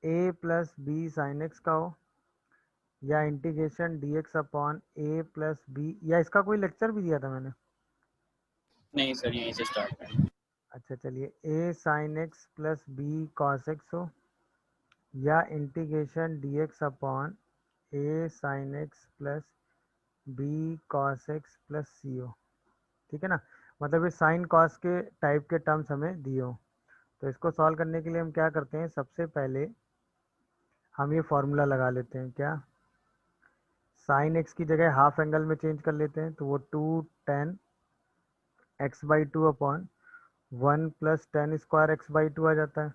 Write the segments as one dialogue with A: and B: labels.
A: ए plus B sine x का हो, या इंटीग्रेशन डी एक्स अपॉन ए प्लस बी, या इसका कोई लेक्चर भी दिया था मैंने?
B: नहीं सर, यहीं से स्टार्ट है।
A: अच्छा चलिए, a sine x plus b cos x हो, या integration d x upon a sine x plus b cos x plus c हो। ठीक है ना, मतलब ये साइन कॉस के टाइप के टर्म्स हमें दिए हो। तो इसको सॉल्व करने के लिए हम क्या करते हैं, सबसे पहले हम ये फॉर्मूला लगा लेते हैं। क्या, साइन एक्स की जगह हाफ एंगल में चेंज कर लेते हैं, तो वो 2 tan x/2 upon 1 + tan² x/2 आ जाता है।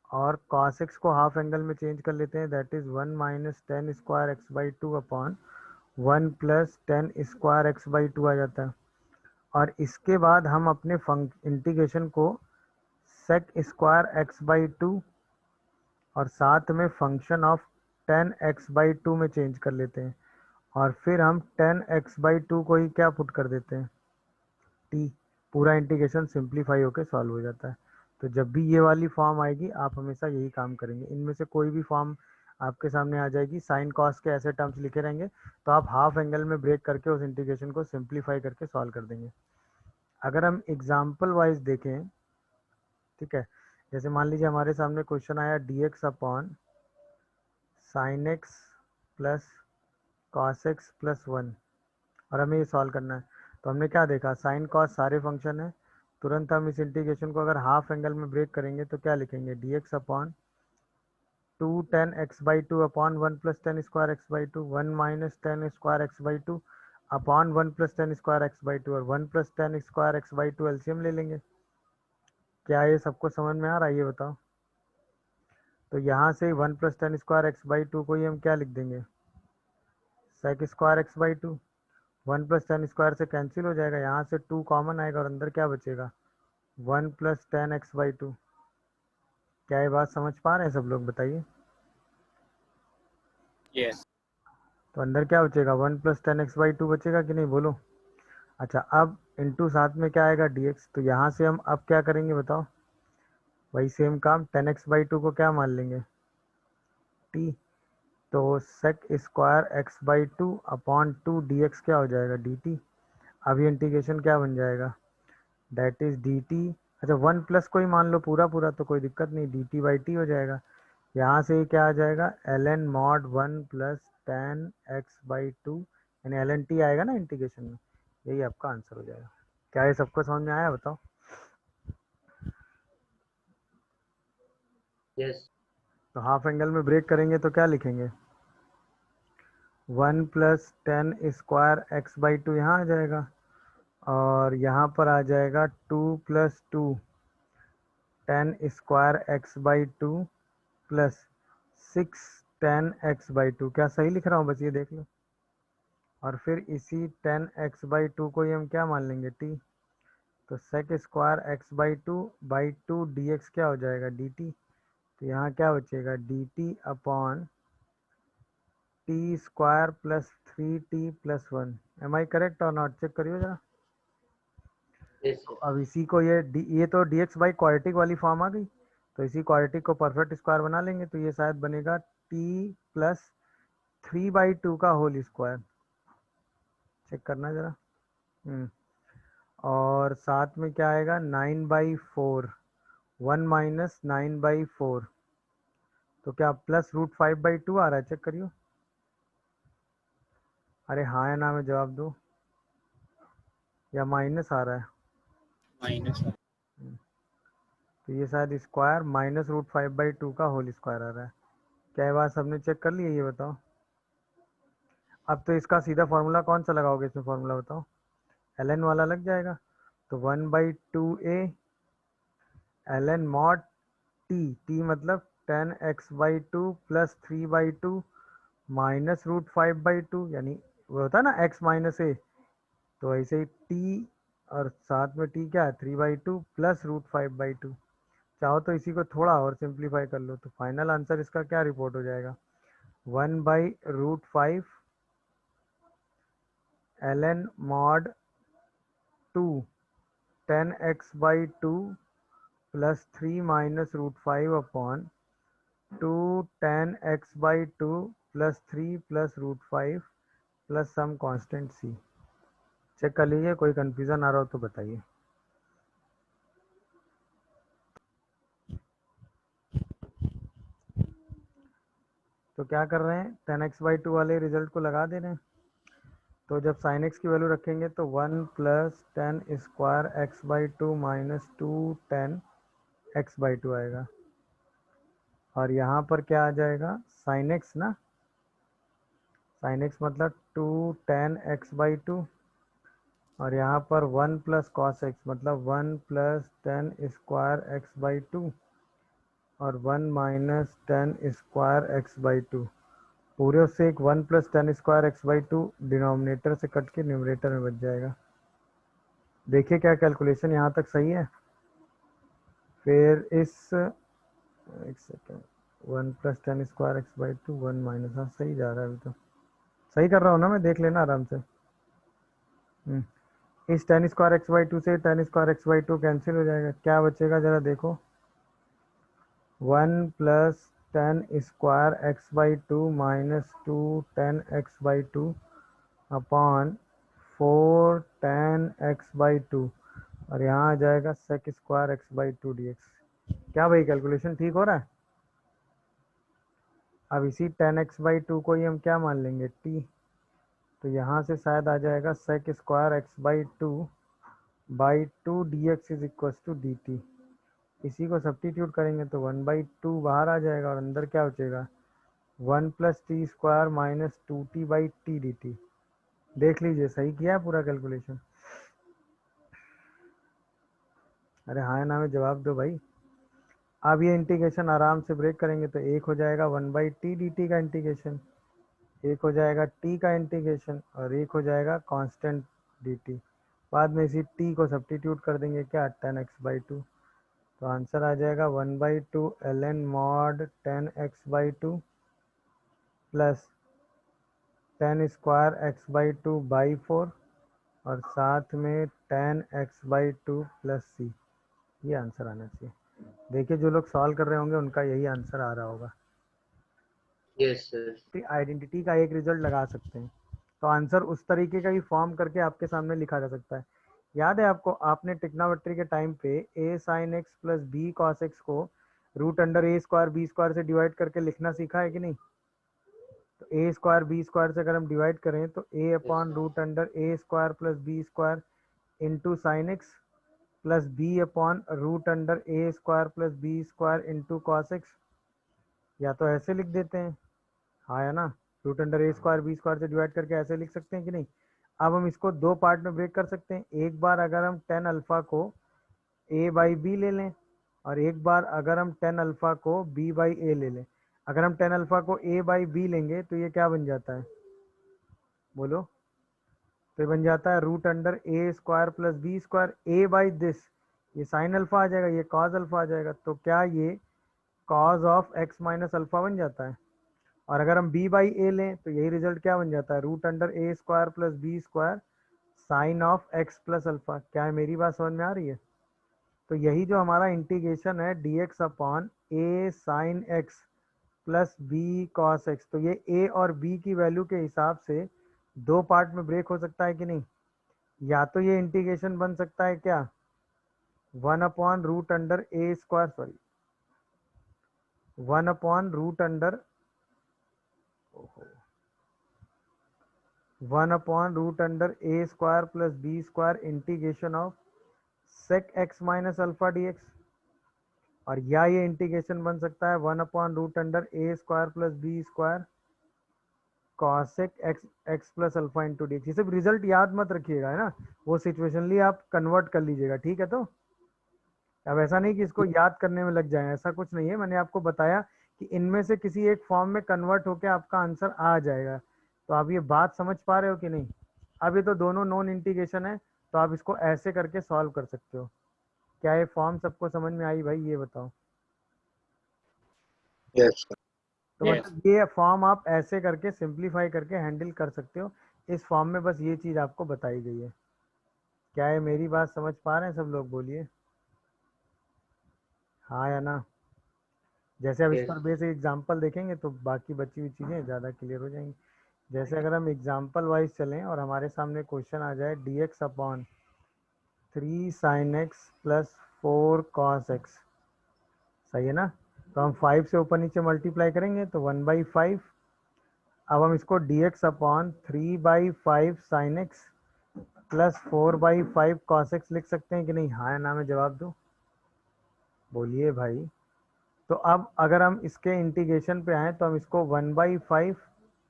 A: और cos x को हाफ एंगल में चेंज कर लेते हैं, that is 1 - tan² x/2 upon 1 + tan² x/2 आ जाता है। और इसके बाद हम अपने इंटीग्रेशन को sec² x/2 और साथ में फंक्शन ऑफ tan x/2 में चेंज कर लेते हैं। और फिर हम tan x/2 को ही क्या पुट कर देते हैं, t। पूरा इंटीग्रेशन सिंप्लीफाई होकर सॉल्व हो जाता है। तो जब भी ये वाली फॉर्म आएगी आप हमेशा यही काम करेंगे, इनमें से कोई भी फॉर्म आपके सामने आ जाएगी, साइन कॉस के ऐसे टर्म्स लिखे रहेंगे, तो आप हाफ एंगल में ब्रेक करके उस इंटीग्रेशन को सिंप्लीफाई करके सॉल्व कर देंगे। अगर हम एग्जाम्पल वाइज देखें, ठीक है, जैसे मान लीजिए हमारे सामने क्वेश्चन आया dx upon sine x plus cos x plus 1, और हमें ये सॉल्व करना है। तो हमने क्या देखा, साइन कॉस सारे फंक्शन है, तुरंत हम इस इंटीग्रेशन को अगर हाफ एंगल में ब्रेक करेंगे तो क्या लिखेंगे, dx upon 2 tan x/2 upon 1 + tan² x/2, 1 - tan² x/2 upon 1 + tan² x/2, और 1 + tan² x/2 एलसीएम ले लेंगे। क्या ये सबको समझ में आ रहा है, ये बताओ। तो यहाँ से 1 + tan² x/2 को ही हम क्या लिख देंगे, sec² x/2। 1 + tan² से कैंसिल हो जाएगा, यहाँ से 2 कॉमन आएगा और अंदर क्या बचेगा, 1 + tan x/2। क्या ये बात समझ पा रहे हैं सब लोग, बताइए।
B: यस।
A: तो अंदर क्या बचेगा, 1 + tan x/2 बचेगा कि नहीं, बोलो। अच्छा, अब इंटू साथ में क्या आएगा, dx। तो यहाँ से हम अब क्या करेंगे बताओ, वही सेम काम, tan x/2 को क्या मान लेंगे, t। तो sec² x/2 अपॉन 2 dx क्या हो जाएगा, dt। अब ये इंटीग्रेशन क्या बन जाएगा, दैट इज dt। अच्छा, 1 को ही मान लो पूरा पूरा, तो कोई दिक्कत नहीं, dt/t हो जाएगा। यहाँ से ये क्या आ जाएगा, ln mod 1 + tan x/2, यानी ln t आएगा ना इंटीग्रेशन में, यही आपका आंसर हो जाएगा। क्या ये सबको समझ में आया, बताओ।
C: यस।
A: तो हाफ एंगल में ब्रेक करेंगे तो क्या लिखेंगे, 1 + tan² x/2 यहाँ आ जाएगा, और यहाँ पर आ जाएगा 2 + 2 tan² x/2 plus 6 tan x/2। क्या सही लिख रहा हूँ, बस ये देख लो। और फिर इसी tan x/2 को ही हम क्या मान लेंगे, t। तो sec² x/2 dx क्या हो जाएगा, dt। तो यहाँ क्या बचेगा, dt upon t² plus 3t+1। Am I correct और नॉट, चेक करियो जरा।
C: यस।
A: तो अब इसी को ये तो dx/क्वाड्रेटिक वाली फॉर्म आ गई, तो इसी क्वाड्रेटिक को परफेक्ट स्क्वायर बना लेंगे, तो ये शायद बनेगा t+3/2 का होल स्क्वायर। चेक करना जरा। और साथ में क्या आएगा, 9/4, 1 - 9/4। तो क्या +√5/2 आ रहा है, चेक करियो। अरे हाँ या ना में जवाब दो, या माइनस आ रहा है।
B: माइनस।
A: तो ये शायद स्क्वायर -√5/2 का होल स्क्वायर आ रहा है। क्या ये बात सबने चेक कर ली है, ये बताओ। अब तो इसका सीधा फॉर्मूला कौन सा लगाओगे इसमें, फॉर्मूला बताओ। ln वाला लग जाएगा, तो 1/2a ln mod t मतलब tan x/2 प्लस 3/2 -√5/2, यानी वो होता है ना x - a, तो ऐसे ही t, और साथ में t क्या है, 3/2 प्लस √5/2। चाहो तो इसी को थोड़ा और सिंप्लीफाई कर लो, तो फाइनल आंसर इसका क्या रिपोर्ट हो जाएगा, 1/√5 ln mod 2 tan x/2 plus 3 - √5 upon 2 tan x/2 plus 3 plus √5 plus some constant c। Check कर लीजिए, कोई कंफ्यूजन आ रहा हो तो बताइए। तो क्या कर रहे हैं, tan x/2 वाले रिजल्ट को लगा दे रहे हैं। तो जब sin x की वैल्यू रखेंगे तो 1 plus tan square x/2 minus 2 tan x/2 आएगा। और यहाँ पर क्या आ जाएगा, sin x ना, sin x मतलब 2 tan x/2 और यहाँ पर 1 प्लस cos x मतलब 1 प्लस tan स्क्वायर x/2 और 1 माइनस tan स्क्वायर x/2। पूरे उससे एक 1 plus tan square x/2 denominator से कट के न्यूमरेटर में बच जाएगा। देखिए क्या कैलकुलेशन यहाँ तक सही है। फिर इस एक second, 1 plus tan square x/2 1 minus, हाँ सही जा रहा है, अभी तो सही कर रहा हूँ ना मैं, देख लेना आराम से। इस tan स्क्वायर x/2 से tan स्क्वायर x/2 कैंसिल हो जाएगा, क्या बचेगा जरा देखो, 1 plus tan square x/2 minus 2 tan x/2 upon 4 tan x/2 और यहाँ आ जाएगा sec स्क्वायर x/2 dx। क्या भाई कैलकुलेशन ठीक हो रहा है। अब इसी tan x/2 को ही हम क्या मान लेंगे, t। तो यहाँ से शायद आ जाएगा sec square x/2 by 2 dx is equal to dt। इसी को सब्स्टिट्यूट करेंगे तो 1/2 बाहर आ जाएगा और अंदर क्या बचेगा, 1 plus t square minus 2t by T dt। देख लीजिए सही किया है पूरा कैलकुलेशन। अरे हाँ ना में जवाब दो भाई। अब ये इंटीग्रेशन आराम से ब्रेक करेंगे तो एक हो जाएगा 1/t dt का इंटीग्रेशन, एक हो जाएगा t का इंटीग्रेशन और एक हो जाएगा कांस्टेंट dt। बाद में इसी t को सब्स्टिट्यूट कर देंगे क्या, tan x/2। तो आंसर आ जाएगा 1/2 ln mod tan x/2 plus tan square x/2 by 4 और साथ में tan x/2 प्लस c। ये आंसर आना चाहिए। देखिए जो लोग सॉल्व कर रहे होंगे उनका यही आंसर आ रहा होगा।
C: Yes, sir.
A: आइडेंटिटी का एक रिजल्ट लगा सकते हैं तो आंसर उस तरीके का ही फॉर्म करके आपके सामने लिखा जा सकता है। याद है आपको, आपने ट्रिग्नोमेट्री के टाइम पे a sin x plus b cos x को root under a square b square से डिवाइड करके लिखना सीखा है कि नहीं। तो a स्क्वायर b स्क्वायर से अगर हम डिवाइड करें तो a
C: Yes,
A: upon
C: sir.
A: Root under a square plus b square into sine x plus b upon root under a square plus b square into cos x. या तो ऐसे लिख देते हैं, हाँ है ना, root under a square b square से डिवाइड करके ऐसे लिख सकते हैं कि नहीं। अब हम इसको दो पार्ट में ब्रेक कर सकते हैं। एक बार अगर हम टेन अल्फा को ए बाई बी ले लें और एक बार अगर हम टेन अल्फा को बी बाई ए ले लें। अगर हम टेन अल्फा को ए बाई बी लेंगे तो ये क्या बन जाता है, बोलो। तो ये बन जाता है root under a square plus b square a by this, ये साइन अल्फा आ जाएगा, ये कॉज अल्फा आ जाएगा। तो क्या ये cos of x minus alpha बन जाता है। और अगर हम b बाई ए लें तो यही रिजल्ट क्या बन जाता है, root under a square plus b square sine of x plus alpha. क्या है, मेरी बात समझ में आ रही है। तो यही जो हमारा इंटीग्रेशन है dx upon a sine x plus b cos x, तो ये a और b की वैल्यू के हिसाब से दो पार्ट में ब्रेक हो सकता है कि नहीं। या तो ये इंटीग्रेशन बन सकता है क्या, 1 upon root under a square, sorry 1 upon root under 1 upon root under a square plus b square integration of sec x minus alpha d x. और या ये इंटीग्रेशन बन सकता है 1 upon root under a square plus b square cosec x x plus alpha into d x. ये सब result याद मत रखिएगा, है ना, वो सिचुएशनली आप कन्वर्ट कर लीजिएगा, ठीक है। तो अब ऐसा नहीं कि इसको याद करने में लग जाए, ऐसा कुछ नहीं है। मैंने आपको बताया कि इनमें से किसी एक फॉर्म में कन्वर्ट होकर आपका आंसर आ जाएगा। तो आप ये बात समझ पा रहे हो कि नहीं। अब ये तो दोनों नॉन इंटीग्रेशन है तो आप इसको ऐसे करके सॉल्व कर सकते हो। क्या ये फॉर्म सबको समझ में आई भाई, ये बताओ।
C: Yes, sir.
A: तो
B: Yes.
A: मतलब ये फॉर्म आप ऐसे करके सिंप्लीफाई करके हैंडल कर सकते हो। इस फॉर्म में बस ये चीज़ आपको बताई गई है। क्या है, मेरी बात समझ पा रहे हैं सब लोग, बोलिए हाँ या ना। जैसे अब इस
C: Yes.
A: पर बेस एग्जांपल देखेंगे तो बाकी बची हुई चीज़ें ज़्यादा क्लियर हो जाएंगी। जैसे अगर हम एग्जांपल वाइज चलें और हमारे सामने क्वेश्चन आ जाए dx upon 3 sin x plus 4 cos x, सही है ना। तो हम 5 से ऊपर नीचे मल्टीप्लाई करेंगे तो 1/5। अब हम इसको dx upon 3/5 sin x plus 4/5 cos x लिख सकते हैं कि नहीं? हाँ या ना में जवाब दो, बोलिए भाई। तो अब अगर हम इसके इंटीग्रेशन पे आए तो हम इसको 1/5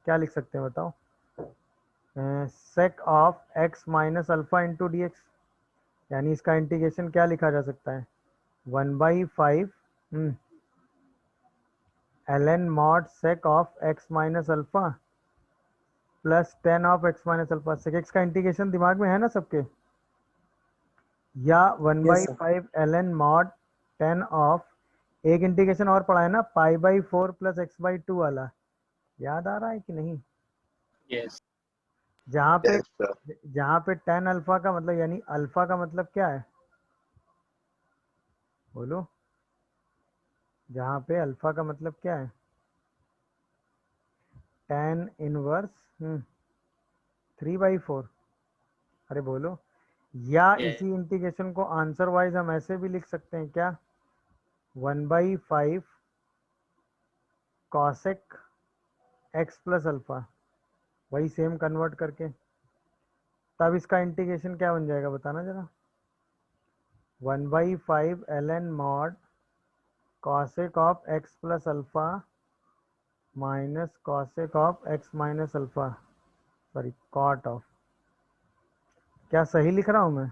A: क्या लिख सकते हैं बताओ? सेक of x minus alpha into d x, यानी इसका इंटीग्रेशन क्या लिखा जा सकता है? 1/5 ln mod sec of x minus alpha plus 10 of x minus alpha. Sec x का इंटीग्रेशन दिमाग में है ना सबके? या 1/5 ln मॉड 10 ऑफ, एक इंटीग्रेशन और पढ़ा है ना, π/4 प्लस x/2 वाला, याद आ रहा है कि नहीं?
B: Yes.
A: जहाँ पे
D: Yes, sir.
A: जहाँ पे tan अल्फा का मतलब, यानी अल्फा का मतलब क्या है बोलो? जहाँ पे अल्फा का मतलब क्या है? tan inverse 3/4। अरे बोलो। या
B: Yes.
A: इसी इंटीग्रेशन को आंसर वाइज हम ऐसे भी लिख सकते हैं क्या? 1/5 कॉसेक x प्लस अल्फा, वही सेम कन्वर्ट करके। तब इसका इंटीग्रेशन क्या बन जाएगा बताना जरा? 1/5 ln mod cosec of x plus alpha minus cosec of x minus alpha, sorry cot of. क्या सही लिख रहा हूँ मैं?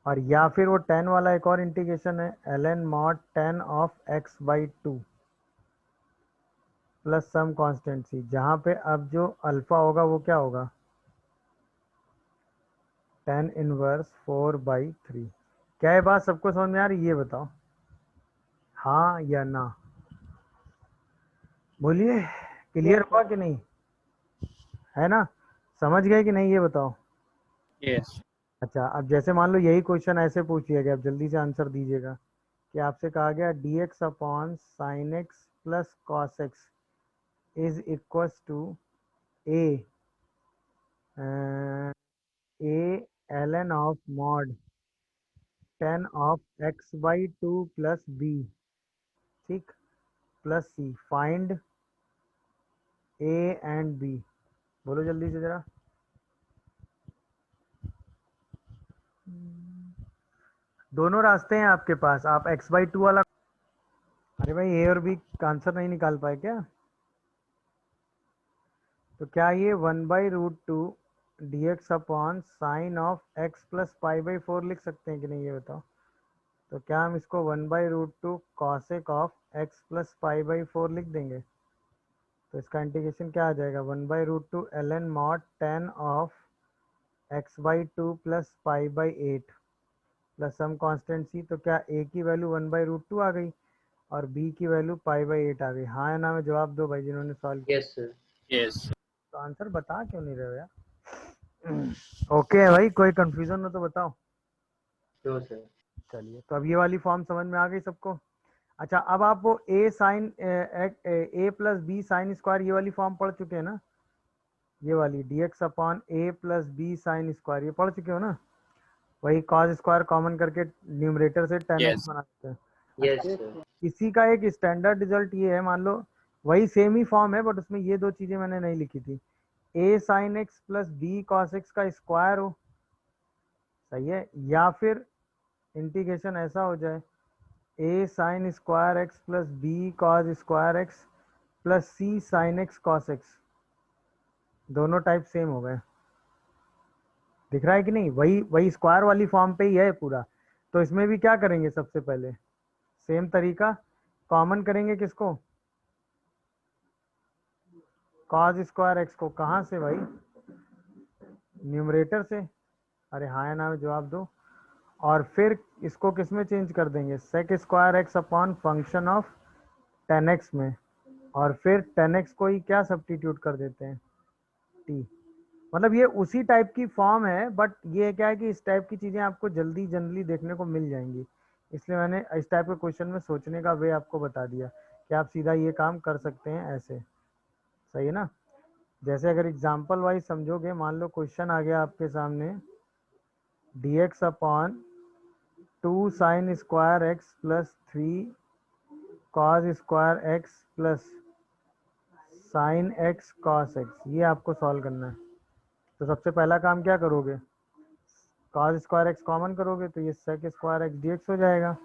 A: और या फिर वो 10 वाला एक और इंटीग्रेशन है, ln mod 10 of x/2 plus some constant c, जहाँ पे अब जो अल्फा होगा वो क्या होगा? tan inverse 4/3। क्या ये बात सबको समझ में आ रही है? ये बताओ हाँ या ना, बोलिए। क्लियर हुआ कि नहीं? है ना? समझ गए कि नहीं ये बताओ?
B: Yes.
A: अच्छा, अब जैसे मान लो यही क्वेश्चन ऐसे पूछ लिया गया, अब जल्दी से आंसर दीजिएगा कि आपसे कहा गया dx upon sine x plus cos x is equals to a ln of mod 10 of x/2 plus b, ठीक, plus c. Find a and b. बोलो जल्दी से जरा। दोनों रास्ते हैं आपके पास, आप x/2 वाला, अरे भाई ए और बी का आंसर नहीं निकाल पाए क्या? तो क्या ये 1/√2 dx upon sine of x plus π/4 लिख सकते हैं कि नहीं ये बताओ? तो क्या हम इसको 1/√2 कॉसेक ऑफ x प्लस π/4 लिख देंगे? तो इसका इंटीग्रेशन क्या आ जाएगा? 1/√2 ln mod 10 of x/2 plus π/8 plus some constant c। तो क्या a की वैल्यू 1/√2 आ गई और b की वैल्यू π/8 आ गई? हाँ या ना में जवाब दो भाई जिन्होंने सॉल्व किया।
C: Yes, sir.
B: Yes.
A: तो आंसर बता क्यों नहीं रहे हो यार? ओके है भाई, कोई कंफ्यूजन हो तो बताओ।
C: No, sir.
A: चलिए, तो अब ये वाली फॉर्म समझ में आ गई सबको? अच्छा, अब आप वो ए साइन ए प्लस बी साइन स्क्वायर ये वाली फॉर्म पढ़ चुके हैं ना? ये वाली dx अपॉन ए प्लस बी साइन स्क्वायर, ये पढ़ चुके हो ना? वही कॉस स्क्वायर कॉमन करके न्यूमरेटर से 10x
B: Yes.
A: बनाते हैं।
C: Yes,
A: अच्छा,
C: sir.
A: इसी का एक स्टैंडर्ड रिजल्ट ये है, मान लो वही सेम ही फॉर्म है बट उसमें ये दो चीजें मैंने नहीं लिखी थी। A sine x plus b cos x का स्क्वायर हो, सही है, या फिर इंटीग्रेशन ऐसा हो जाए a sine square x plus b cos square x plus c sine x cos x, दोनों टाइप सेम हो गए। दिख रहा है कि नहीं? वही वही स्क्वायर वाली फॉर्म पे ही है पूरा। तो इसमें भी क्या करेंगे? सबसे पहले सेम तरीका, कॉमन करेंगे किसको? कॉस स्क्वायर एक्स को। कहाँ से भाई? न्यूमरेटर से। अरे हाँ या ना में जवाब दो। और फिर इसको किस में चेंज कर देंगे? Sec square x upon function of 10x में, और फिर 10x को ही क्या सब्स्टिट्यूट कर देते हैं? t। मतलब ये उसी टाइप की फॉर्म है बट ये क्या है कि इस टाइप की चीज़ें आपको जल्दी जल्दी देखने को मिल जाएंगी, इसलिए मैंने इस टाइप के क्वेश्चन में सोचने का वे आपको बता दिया कि आप सीधा ये काम कर सकते हैं ऐसे। सही है ना। जैसे अगर एग्जाम्पल वाइज समझोगे, मान लो क्वेश्चन आ गया आपके सामने dx upon 2 sign square x plus 3 cos square x plus sign x cos x, ये आपको सॉल्व करना है। तो सबसे पहला काम क्या करोगे, कॉस स्क्वायर एक्स कॉमन करोगे तो ये सेक स्क्वायर एक्स dx हो जाएगा।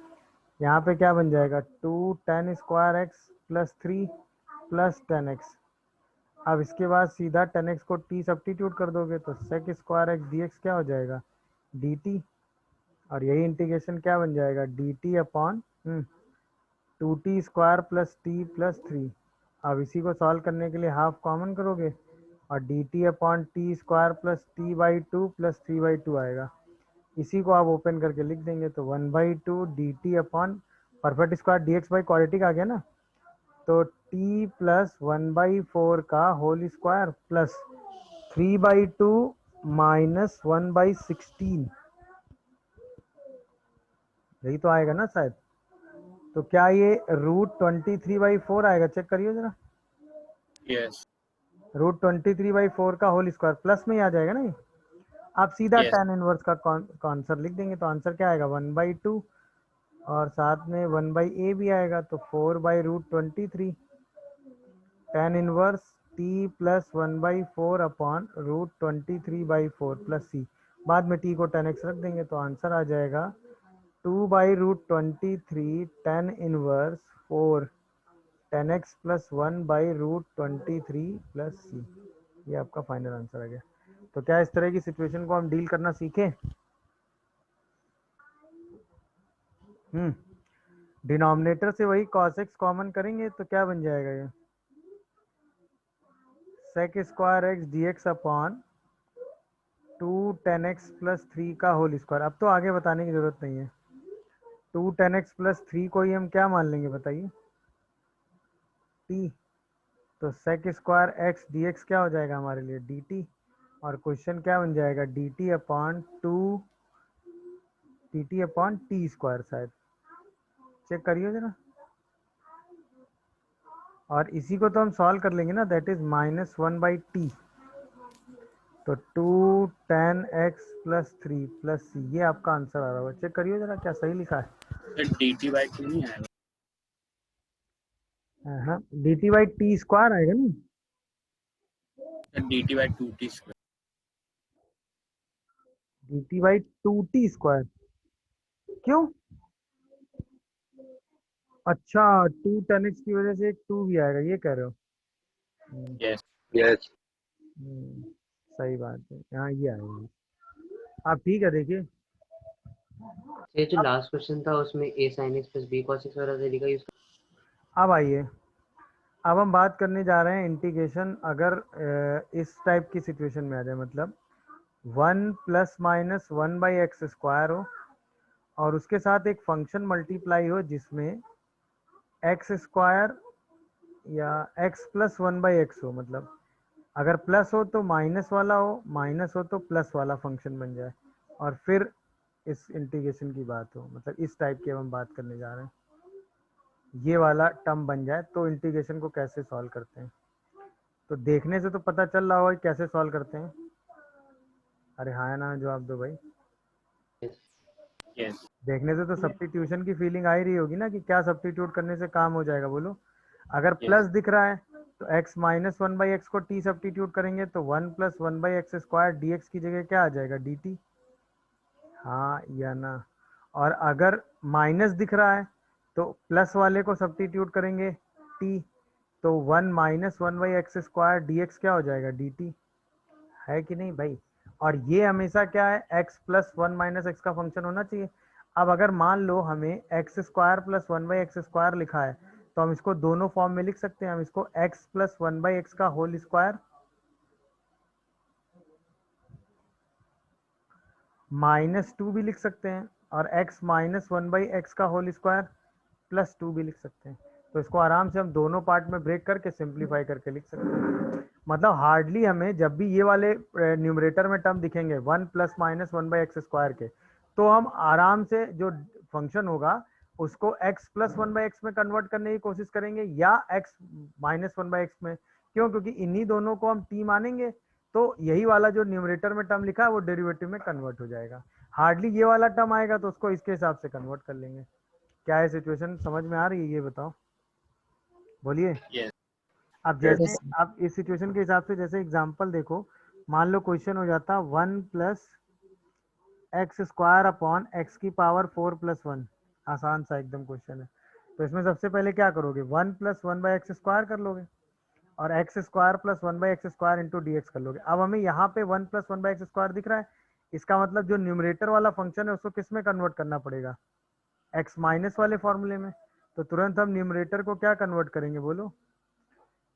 A: यहाँ पे क्या बन जाएगा 2 tan square x plus 3 plus ten x. अब इसके बाद सीधा टेन एक्स को t सब्स्टिट्यूट कर दोगे तो सेक स्क्वायर एक्स dx क्या हो जाएगा dt। और यही इंटीग्रेशन क्या बन जाएगा dt upon 2t square plus T plus 3। अब इसी को सॉल्व करने के लिए हाफ कॉमन करोगे और dt upon t square plus T by two plus 3/2 आएगा। इसी को आप ओपन करके लिख देंगे तो 1/2 dt upon perfect square dx by quadratic आ गया ना, तो t प्लस 1/4 का होल स्क्वायर प्लस 3/2 माइनस 1/16, यही तो आएगा ना शायद। तो क्या ये √23/4 आएगा, चेक करिए जरा।
B: Yes.
A: √23/4 का होल स्क्वायर प्लस में ही आ जाएगा ना ये। आप सीधा
B: Yes.
A: tan इनवर्स का आंसर लिख देंगे तो आंसर क्या आएगा 1/2 और साथ में 1/a भी आएगा तो 4/√23 tan inverse t plus 1/4 upon √23/4 plus c। बाद में t को tan x रख देंगे तो आंसर आ जाएगा 2/√23 tan inverse 4 tan x plus 1/√23 plus c। ये आपका फाइनल आंसर आ गया। तो क्या इस तरह की सिचुएशन को हम डील करना सीखें। डिनोमिनेटर से वही cos x कॉमन करेंगे तो क्या बन जाएगा ये sec square x dx upon 2 tan x plus 3 का होल स्क्वायर। अब तो आगे बताने की जरूरत नहीं है, 2 tan x प्लस 3 को ही हम क्या मान लेंगे बताइए t। तो sec स्क्वायर एक्स dx क्या हो जाएगा हमारे लिए dt। और क्वेश्चन क्या बन जाएगा dt अपॉन टी स्क्वायर शायद, चेक करिए जरा। और इसी को तो हम सॉल्व कर लेंगे ना, दैट इज -1/t। तो 2 tan x plus 3 plus c, ये आपका आंसर आ रहा होगा, चेक करिए जरा क्या सही लिखा है।
B: Sir, dt/2 नहीं आएगा।
A: हाँ dt/t स्क्वायर आएगा ना,
B: Sir, dt/2t square.
A: dt/2t square. क्यों, अच्छा 2 tan x की वजह से एक 2 भी आएगा, ये कह रहे हो।
B: Yes.
C: Yes.
A: सही बात है, यहाँ ये आएगा। आप ठीक है देखिए।
C: ये जो लास्ट क्वेश्चन था उसमें a sin x plus b cos x वाला तरीका यूज।
A: अब आइए, अब हम बात करने जा रहे हैं इंटीग्रेशन अगर इस टाइप की सिचुएशन में आ जाए, मतलब 1 प्लस माइनस 1/x स्क्वायर हो और उसके साथ एक फंक्शन मल्टीप्लाई हो जिसमें एक्स स्क्वायर या x प्लस 1/x हो। मतलब अगर प्लस हो तो माइनस वाला हो, माइनस हो तो प्लस वाला फंक्शन बन जाए और फिर इस इंटीग्रेशन की बात हो, मतलब इस टाइप की हम बात करने जा रहे हैं, ये वाला टर्म बन जाए तो इंटीग्रेशन को कैसे सॉल्व करते हैं। तो देखने से तो पता चल रहा होगा कि कैसे सॉल्व करते हैं। अरे हाँ ना जवाब दो भाई।
B: Yes.
A: देखने से तो सब्स्टिट्यूशन की फीलिंग आ ही रही होगी ना कि क्या सब्स्टिट्यूट करने से काम हो जाएगा, बोलो। अगर
B: Yes.
A: प्लस दिख रहा है तो x माइनस 1/x को t सब्स्टिट्यूट करेंगे तो 1 प्लस 1/x स्क्वायर dx की जगह क्या आ जाएगा dt। हाँ या ना। और अगर माइनस दिख रहा है तो प्लस वाले को सब्स्टिट्यूट करेंगे t, तो 1 माइनस 1/x स्क्वायर dx क्या हो जाएगा dt, है कि नहीं भाई। और ये हमेशा क्या है x प्लस 1 माइनस एक्स का फंक्शन होना चाहिए। अब अगर मान लो हमें x square plus 1/x square लिखा है तो हम इसको दोनों फॉर्म में लिख सकते हैं। हम इसको x प्लस 1/x का होल स्क्वायर -2 भी लिख सकते हैं और x माइनस 1/x का होल स्क्वायर प्लस 2 भी लिख सकते हैं। तो इसको आराम से हम दोनों पार्ट में ब्रेक करके सिंप्लीफाई करके लिख सकते हैं। मतलब हार्डली हमें जब भी ये वाले न्यूमरेटर में टर्म दिखेंगे 1 प्लस माइनस 1/x स्क्वायर के, तो हम आराम से जो फंक्शन होगा उसको x plus one by x में कन्वर्ट करने की कोशिश करेंगे या x minus one by x में। क्यों? क्योंकि इन्हीं दोनों को हम t मानेंगे, तो यही वाला जो न्यूमरेटर में टर्म लिखा है वो डेरिवेटिव में कन्वर्ट हो जाएगा। हार्डली ये वाला टर्म आएगा तो उसको इसके हिसाब से कन्वर्ट कर लेंगे। क्या है सिचुएशन समझ में आ रही है? ये बताओ, बोलिए।
B: Yes.
A: अब जैसे अब इस सिचुएशन के हिसाब से जैसे एग्जांपल देखो, मान लो क्वेश्चन हो जाता 1 plus x square upon x की पावर 4 प्लस 1। आसान सा एकदम क्वेश्चन है। तो इसमें सबसे पहले क्या करोगे, 1 plus one by x square कर लोगे और x square plus one by x square into d x कर लोगे। अब हमें यहाँ पे 1 plus one by x square दिख रहा है, इसका मतलब जो न्यूमरेटर वाला फंक्शन है उसको किस में कन्वर्ट करना पड़ेगा, एक्स माइनस वाले फॉर्मूले में। तो तुरंत हम न्यूमरेटर को क्या कन्वर्ट करेंगे, बोलो,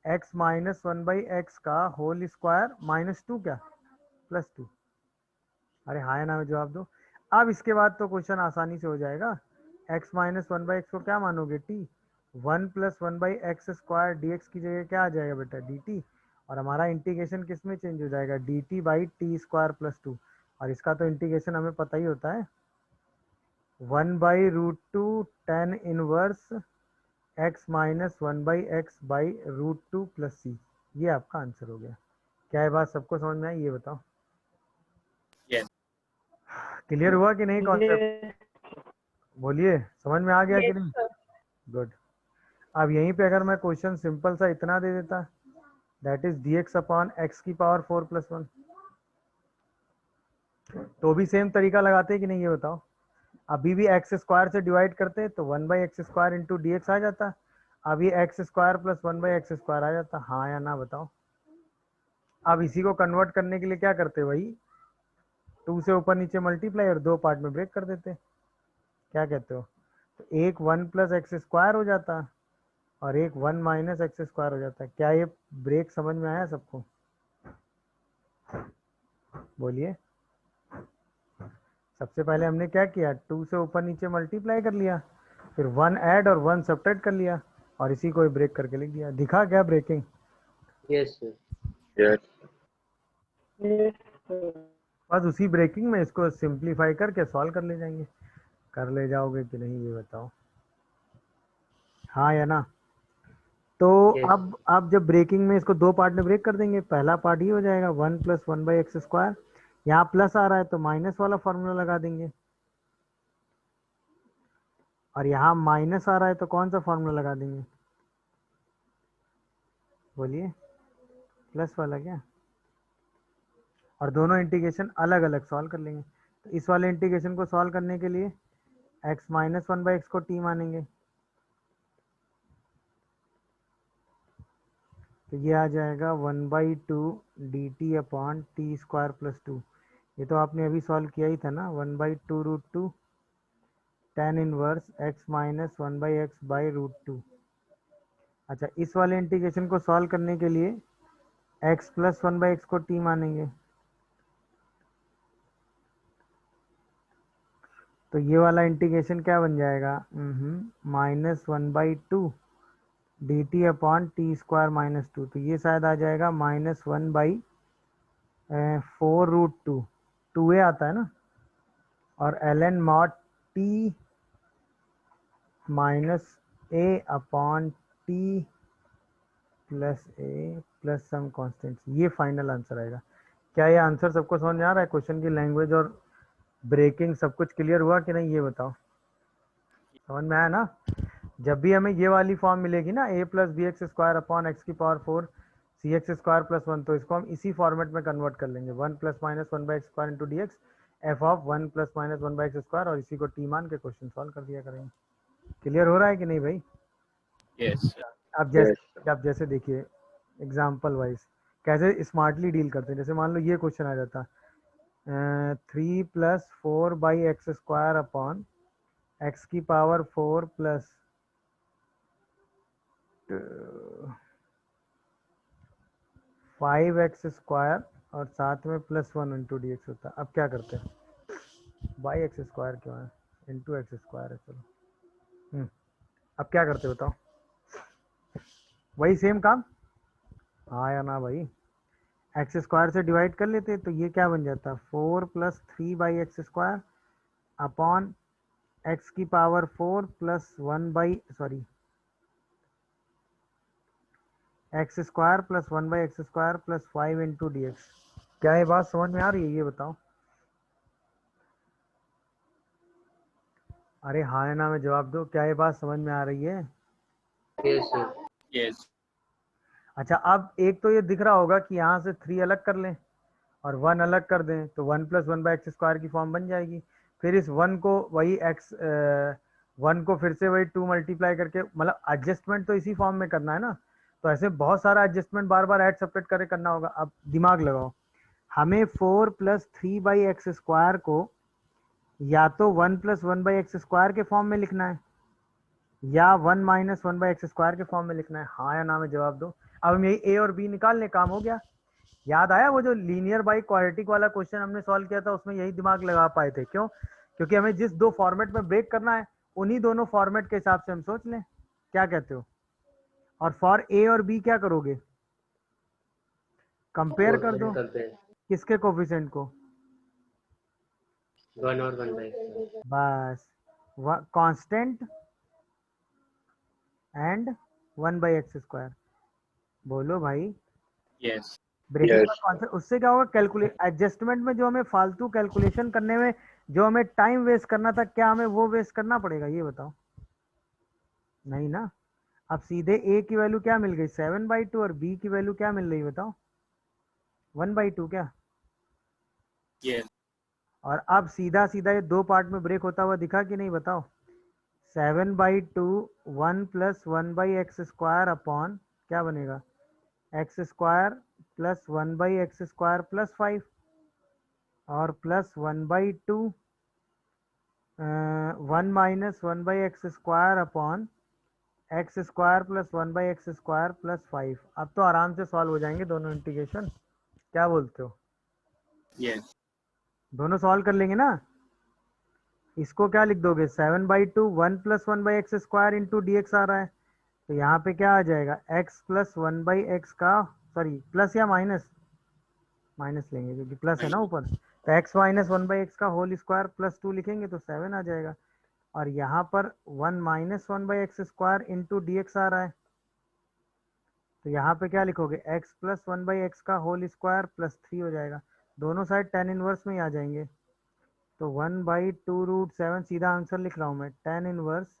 A: x minus one by x का होल स्क्वायर माइनस टू क्या प्लस टू। अरे हाँ या ना में जवाब दो। अब इसके बाद तो क्वेश्चन आसानी से हो जाएगा। x minus one by x को क्या मानोगे, t। 1 plus one by x square D x की जगह क्या आ जाएगा बेटा, dt। और हमारा इंटीग्रेशन किस में चेंज हो जाएगा, dt by T square plus two. और इसका तो इंटीग्रेशन हमें पता ही होता है, 1 by root two tan inverse x minus one by x by root two plus c. ये आपका आंसर हो गया। क्या ये बात सबको समझ में आई? ये बताओ।
B: Yes.
A: क्लियर हुआ कि नहीं कॉन्सेप्ट? बोलिए, समझ में आ गया कि नहीं? गुड। अब यहीं पे अगर मैं क्वेश्चन सिंपल सा इतना दे देता, that is D x upon x की पावर 4 प्लस 1, तो भी सेम तरीका लगाते कि नहीं, ये बताओ। अभी भी एक्स स्क्वायर से डिवाइड करते तो 1 by x square into d x आ जाता। अब ये x square plus 1 by x square आ जाता, हाँ या ना बताओ। अब इसी को कन्वर्ट करने के लिए क्या करते, वही 2 से ऊपर नीचे मल्टीप्लाई और 2 पार्ट में ब्रेक कर देते। क्या कहते हो? तो एक 1 प्लस एक्स स्क्वायर हो जाता और एक 1 माइनस एक्स स्क्वायर हो जाता है। क्या ये ब्रेक समझ में आया सबको? बोलिए। सबसे पहले हमने क्या किया, 2 से ऊपर नीचे मल्टीप्लाई कर लिया, फिर 1 ऐड और 1 सब्ट्रैक्ट कर लिया और इसी को ब्रेक करके लिख दिया। दिखा क्या ब्रेकिंग?
C: Yes sir.
B: Yes.
A: बस उसी ब्रेकिंग में इसको सिंप्लीफाई करके सॉल्व कर ले जाएंगे। कर ले जाओगे कि नहीं, ये बताओ, हाँ या ना? तो
C: Yes.
A: अब जब ब्रेकिंग में इसको 2 पार्ट में ब्रेक कर देंगे, पहला पार्ट ये हो जाएगा 1 plus one by x square. यहाँ प्लस आ रहा है तो माइनस वाला फॉर्मूला लगा देंगे, और यहाँ माइनस आ रहा है तो कौन सा फॉर्मूला लगा देंगे, बोलिए, प्लस वाला क्या। और दोनों इंटीग्रेशन अलग अलग सॉल्व कर लेंगे। तो इस वाले इंटीग्रेशन को सॉल्व करने के लिए x minus one by x को t मानेंगे, तो ये आ जाएगा 1 by two d t upon t square plus two. ये तो आपने अभी सॉल्व किया ही था ना, 1 by two root two tan inverse x minus one by x by root two. अच्छा, इस वाले इंटीग्रेशन को सॉल्व करने के लिए x plus one by x को t मानेंगे, तो ये वाला इंटीग्रेशन क्या बन जाएगा, minus one by two d t upon t square minus two. तो ये शायद आ जाएगा minus one by 4 root two, two a आता है ना, और l n mod t minus a upon t plus a plus some constant. ये फाइनल आंसर आएगा। क्या ये आंसर सबको समझ में आ रहा है? क्वेश्चन की लैंग्वेज और ब्रेकिंग सब कुछ क्लियर हुआ कि नहीं, ये बताओ। समझ में आया ना? जब भी हमें ये वाली फॉर्म मिलेगी ना, a plus b x square upon x की power 4 c x square plus one, तो इसको हम इसी फॉर्मेट में कन्वर्ट कर लेंगे, 1 plus minus one by x square into d x F of 1 plus minus one by x square, और इसी को टी मान के क्वेश्चन सॉल्व कर दिया करेंगे। क्लियर हो रहा है कि नहीं भाई?
B: Yes.
A: अब जैसे देखिए एग्जाम्पल वाइज कैसे स्मार्टली डील करते हैं। जैसे मान लो ये क्वेश्चन आ जाता 3 plus four by x square upon x की पावर 4 प्लस 5x स्क्वायर और साथ में plus one into d x होता है। अब क्या करते हैं, बाई एक्स स्क्वायर क्यों है, इंटू एक्स स्क्वायर है, चलो। अब क्या करते बताओ, वही सेम काम, हाँ या ना भाई? एक्स स्क्वायर से डिवाइड कर लेते तो ये क्या बन जाता, 4 plus three by x square upon x की power 4 plus 1/, x square plus 1/x² plus 5 into d x. क्या ये बात समझ में आ रही है, ये बताओ। अरे हाँ या ना में जवाब दो, क्या ये बात समझ में आ रही है?
C: Yes sir.
B: Yes.
A: अच्छा, अब एक तो ये दिख रहा होगा कि यहाँ से 3 अलग कर लें और 1 अलग कर दें, तो 1 प्लस 1/x² की फॉर्म बन जाएगी। फिर इस 1 को वही x 1 को फिर से वही 2 मल्टीप्लाई करके, मतलब एडजस्टमेंट तो इसी फॉर्म में करना है ना, तो ऐसे बहुत सारा एडजस्टमेंट बार बार ऐड सब्ट्रैक्ट करके करना होगा। अब दिमाग लगाओ, हमें 4 प्लस 3/x² को या तो 1 प्लस 1/x² के फॉर्म में लिखना है या 1 माइनस 1/x² के फॉर्म में लिखना है। हाँ या ना में जवाब दो। अब हम यही ए और बी निकाल लें, काम हो गया। याद आया वो जो लीनियर बाई क्वाड्रेटिक वाला क्वेश्चन हमने सॉल्व किया था, उसमें यही दिमाग लगा पाए थे। क्यों? क्योंकि हमें जिस दो फॉर्मेट में ब्रेक करना है उन्हीं दोनों फॉर्मेट के हिसाब से हम सोच लें। क्या कहते हो? और फॉर ए और बी क्या करोगे? कंपेयर कर दो।
C: कंपेयर
A: किसके कोफिशिएंट को?
C: 1 और 1/x।
A: बस, कांस्टेंट एंड 1/x²। बोलो भाई।
B: Yes.
A: ब्रेकिंग का कॉन्सेप्ट, उससे क्या होगा, कैलकुलेट एडजस्टमेंट में जो हमें फालतू कैलकुलेशन करने में जो हमें टाइम वेस्ट करना था, क्या हमें वो वेस्ट करना पड़ेगा? ये बताओ। नहीं ना। अब सीधे ए की वैल्यू क्या मिल गई? 7/2। और बी की वैल्यू क्या मिल रही बताओ? 1/2 क्या?
B: Yes.
A: और अब सीधा सीधा ये दो पार्ट में ब्रेक होता हुआ दिखा कि नहीं, बताओ। 7/2 1 प्लस 1/x² अपॉन क्या बनेगा? x² प्लस 1/x² प्लस 5 और plus 1/2 1 minus 1/x² upon x² plus 1/x² plus 5। अब तो आराम से सॉल्व हो जाएंगे दोनों इंटीग्रेशन। क्या बोलते हो?
B: Yes.
A: दोनों सॉल्व कर लेंगे ना। इसको क्या लिख दोगे? 7/2 1 plus 1/x² into d x आ रहा है, तो यहाँ पे क्या आ जाएगा? x प्लस 1/x का, सॉरी प्लस या माइनस, माइनस लेंगे क्योंकि प्लस है ना
B: Minus.
A: ऊपर, तो x माइनस 1/x का होल स्क्वायर प्लस 2 लिखेंगे तो 7 आ जाएगा। और यहाँ पर 1 minus 1/x² into d x आ रहा है, तो यहाँ पे क्या लिखोगे? x प्लस 1/x का होल स्क्वायर प्लस 3 हो जाएगा। दोनों साइड tan इनवर्स में ही आ जाएंगे, तो 1/2√7 सीधा आंसर लिख रहा हूँ मैं, tan inverse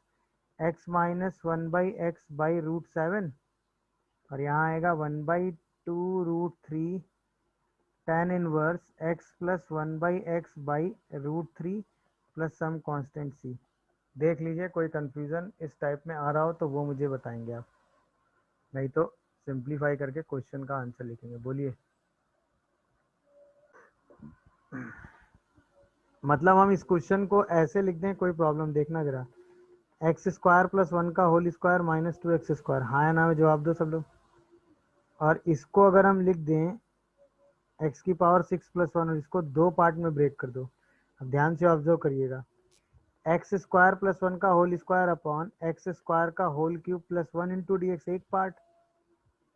A: x minus 1/x/√7। और यहाँ आएगा 1/2√3 tan inverse x plus 1/x/√3 plus some constant c। देख लीजिए, कोई कंफ्यूजन इस टाइप में आ रहा हो तो वो मुझे बताएंगे आप, नहीं तो सिंप्लीफाई करके क्वेश्चन का आंसर लिखेंगे। बोलिए। मतलब हम इस क्वेश्चन को ऐसे लिख दें, कोई प्रॉब्लम? देखना जरा, x² प्लस 1 का होल स्क्वायर माइनस 2x²। हाँ या ना में जवाब दो सब लोग। और इसको अगर हम लिख दें x की पावर 6 प्लस 1 और इसको दो पार्ट में ब्रेक कर दो। अब ध्यान से ऑब्जर्व करिएगा, x² प्लस 1 का होल स्क्वायर अपॉन x² का whole cube plus 1 into d x एक पार्ट,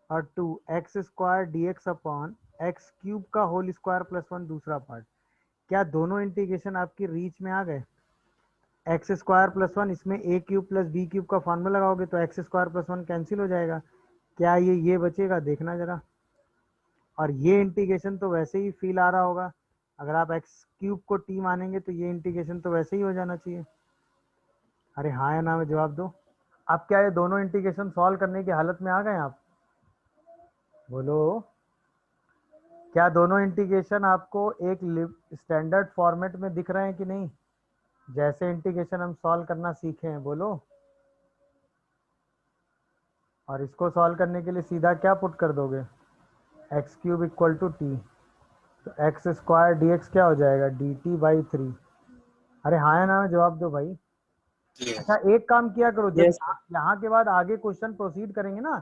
A: और 2x² dx अपॉन x³ का होल स्क्वायर प्लस 1 दूसरा पार्ट। क्या दोनों इंटीग्रेशन आपकी रीच में आ गए? x² प्लस 1, इसमें a³ प्लस b³ का फॉर्मूला लगाओगे तो x² प्लस 1 कैंसिल हो जाएगा। क्या ये बचेगा? देखना जरा। और ये इंटीग्रेशन तो वैसे ही फील आ रहा होगा, अगर आप x³ को t मानेंगे तो ये इंटीग्रेशन तो वैसे ही हो जाना चाहिए। अरे हाँ या ना में जवाब दो। अब क्या ये दोनों इंटीग्रेशन सॉल्व करने की हालत में आ गए आप? बोलो। क्या दोनों इंटीग्रेशन आपको एक स्टैंडर्ड फॉर्मेट में दिख रहे हैं कि नहीं, जैसे इंटीग्रेशन हम सॉल्व करना सीखे हैं? बोलो। और इसको सॉल्व करने के लिए सीधा क्या पुट कर दोगे? x³ इक्वल टू टी, तो x² dx क्या हो जाएगा? dt/3। अरे हाँ या ना में जवाब दो भाई।
B: Yes.
A: अच्छा, एक काम किया करो, जब
C: Yes.
A: यहाँ के बाद आगे क्वेश्चन प्रोसीड करेंगे ना,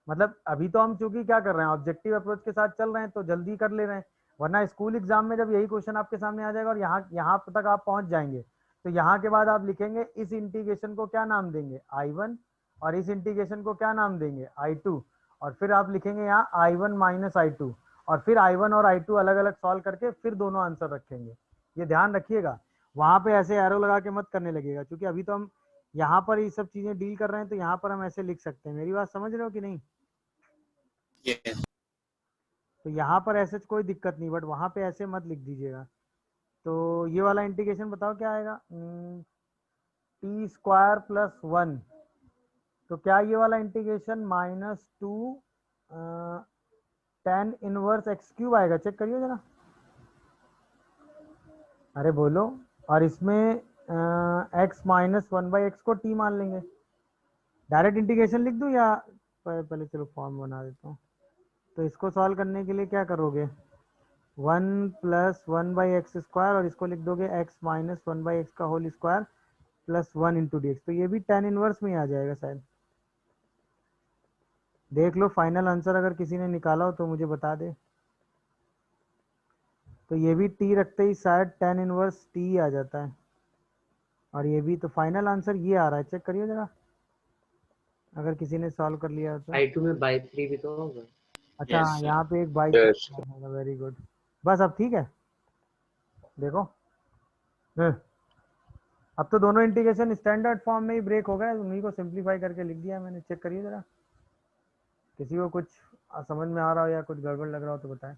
A: मतलब अभी तो हम चूंकि क्या कर रहे हैं, ऑब्जेक्टिव अप्रोच के साथ चल रहे हैं तो जल्दी कर ले रहे हैं, वरना स्कूल एग्जाम में जब यही क्वेश्चन आपके सामने आ जाएगा और यहाँ यहाँ तक आप पहुंच जाएंगे, तो यहाँ के बाद आप लिखेंगे इस इंटीग्रेशन को क्या नाम देंगे? I1। और इस इंटीग्रेशन को क्या नाम देंगे? I2। और फिर आप लिखेंगे यहाँ I1 माइनस I2, और फिर I1 और I2 अलग अलग सॉल्व करके फिर दोनों आंसर रखेंगे। ये ध्यान रखिएगा। वहां पे ऐसे एरो लगा के मत करने लगेगा, क्योंकि अभी तो हम यहाँ पर ये सब चीजें डील कर रहे हैं, तो यहाँ पर हम ऐसे लिख सकते हैं। मेरी बात समझ रहे हो कि नहीं?
B: Yes.
A: तो यहाँ पर ऐसे कोई दिक्कत नहीं, बट वहां पे ऐसे मत लिख दीजिएगा। तो ये वाला इंटीग्रेशन बताओ क्या आएगा, टी स्क्वायर प्लस 1। तो क्या ये वाला integration -2 tan inverse x cube आएगा? चेक करिए जरा, अरे बोलो। और इसमें x -1/x को t मान लेंगे। डायरेक्ट इंटीग्रेशन लिख दूं या पहले चलो फॉर्म बना देता हूँ। तो इसको सॉल्व करने के लिए क्या करोगे, 1 + 1/x² और इसको लिख दोगे x - 1/x का होल स्क्वायर प्लस 1 × dx। तो ये भी tan इनवर्स में ही आ जाएगा शायद। देख लो फाइनल आंसर, अगर किसी ने निकाला हो तो मुझे बता दे। तो ये भी t रखते ही शायद tan इनवर्स t आ जाता है, और ये भी। तो फाइनल आंसर ये आ रहा है, चेक करिए जरा, अगर किसी ने सॉल्व कर लिया हो तो।
C: I2 में by 3 भी तो होगा।
A: अच्छा
B: Yes,
A: हाँ,
B: sir.
A: यहाँ पे एक बाई
D: Yes.
A: होगा, वेरी गुड। बस अब ठीक है, देखो अब तो दोनों इंटीग्रेशन स्टैंडर्ड फॉर्म में ही ब्रेक हो गए, उन्हीं को सिंप्लीफाई करके लिख दिया मैंने। चेक करिए जरा, किसी को कुछ समझ में आ रहा हो या कुछ गड़बड़ लग रहा हो तो बताएं।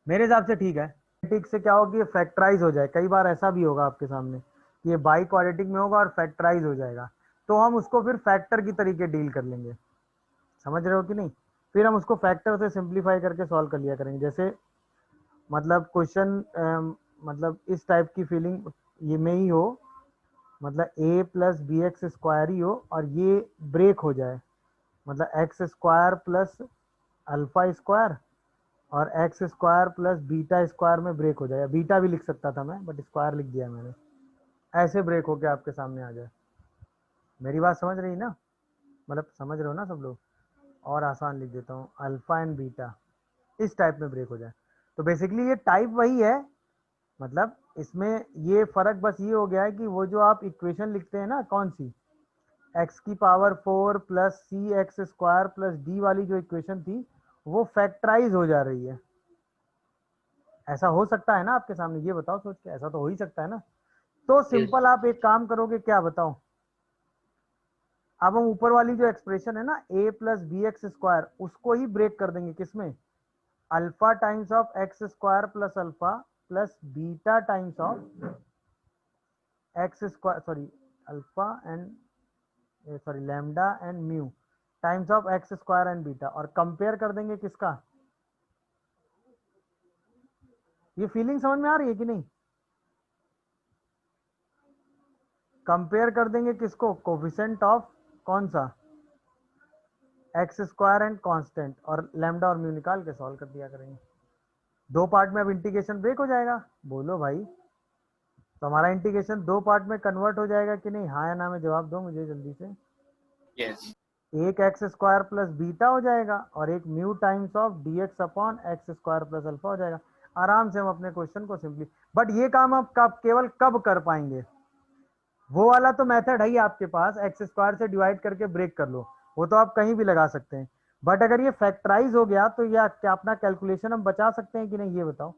A: मेरे हिसाब से ठीक है। क्वाड्रेटिक से क्या होगा कि ये फैक्टराइज हो जाए। कई बार ऐसा भी होगा आपके सामने कि ये बाई क्वाड्रेटिक में होगा और फैक्टराइज हो जाएगा, तो हम उसको फिर फैक्टर की तरीके डील कर लेंगे। समझ रहे हो कि नहीं? फिर हम उसको फैक्टर से सिंप्लीफाई करके सॉल्व कर लिया करेंगे। जैसे मतलब क्वेश्चन मतलब इस टाइप की फीलिंग ये में ही हो, मतलब a + bx² ही हो और ये ब्रेक हो जाए, मतलब x² प्लस अल्फा स्क्वायर और x² प्लस बीटा स्क्वायर में ब्रेक हो जाए। बीटा भी लिख सकता था मैं, बट स्क्वायर लिख दिया मैंने। ऐसे ब्रेक होके आपके सामने आ जाए। मेरी बात समझ रही ना, मतलब समझ रहे हो ना सब लोग? और आसान लिख देता हूँ, अल्फा एंड बीटा इस टाइप में ब्रेक हो जाए। तो बेसिकली ये टाइप वही है, मतलब इसमें ये फर्क बस ये हो गया है कि वो जो आप इक्वेशन लिखते हैं ना, कौन सी, x⁴ plus cx² plus d वाली जो इक्वेशन थी, वो फैक्टराइज हो जा रही है। ऐसा हो सकता है ना आपके सामने? ये बताओ सोच के, ऐसा तो हो ही सकता है ना। तो
C: Yes.
A: सिंपल आप एक काम करोगे, क्या बताओ, अब हम ऊपर वाली जो एक्सप्रेशन है ना a + bx², उसको ही ब्रेक कर देंगे किसमें, alpha times of x² plus alpha plus beta times of x², sorry alpha and sorry lambda and mu times of x² and beta, और कंपेयर कर देंगे किसका। ये फीलिंग समझ में आ रही है कि नहीं? कंपेयर कर देंगे किसको, कोफिशिएंट ऑफ कौन सा, x² एंड कांस्टेंट, और लैम्डा और म्यू निकाल के सॉल्व कर दिया करेंगे। दो पार्ट में अब इंटीग्रेशन ब्रेक हो जाएगा। बोलो भाई, तो हमारा इंटीग्रेशन दो पार्ट में कन्वर्ट हो जाएगा कि नहीं? हाँ या ना में जवाब दो मुझे जल्दी से।
B: Yes.
A: एक x² प्लस बीटा हो जाएगा और एक mu times of dx/x² plus alpha हो जाएगा। आराम से हम अपने क्वेश्चन को सिंपली, बट ये काम आप केवल कब कर पाएंगे, वो वाला तो मेथड है ही आपके पास, x² से डिवाइड करके ब्रेक कर लो, वो तो आप कहीं भी लगा सकते हैं। बट अगर ये फैक्टराइज हो गया तो ये क्या अपना कैलकुलेशन हम बचा सकते हैं कि नहीं, ये बताओ।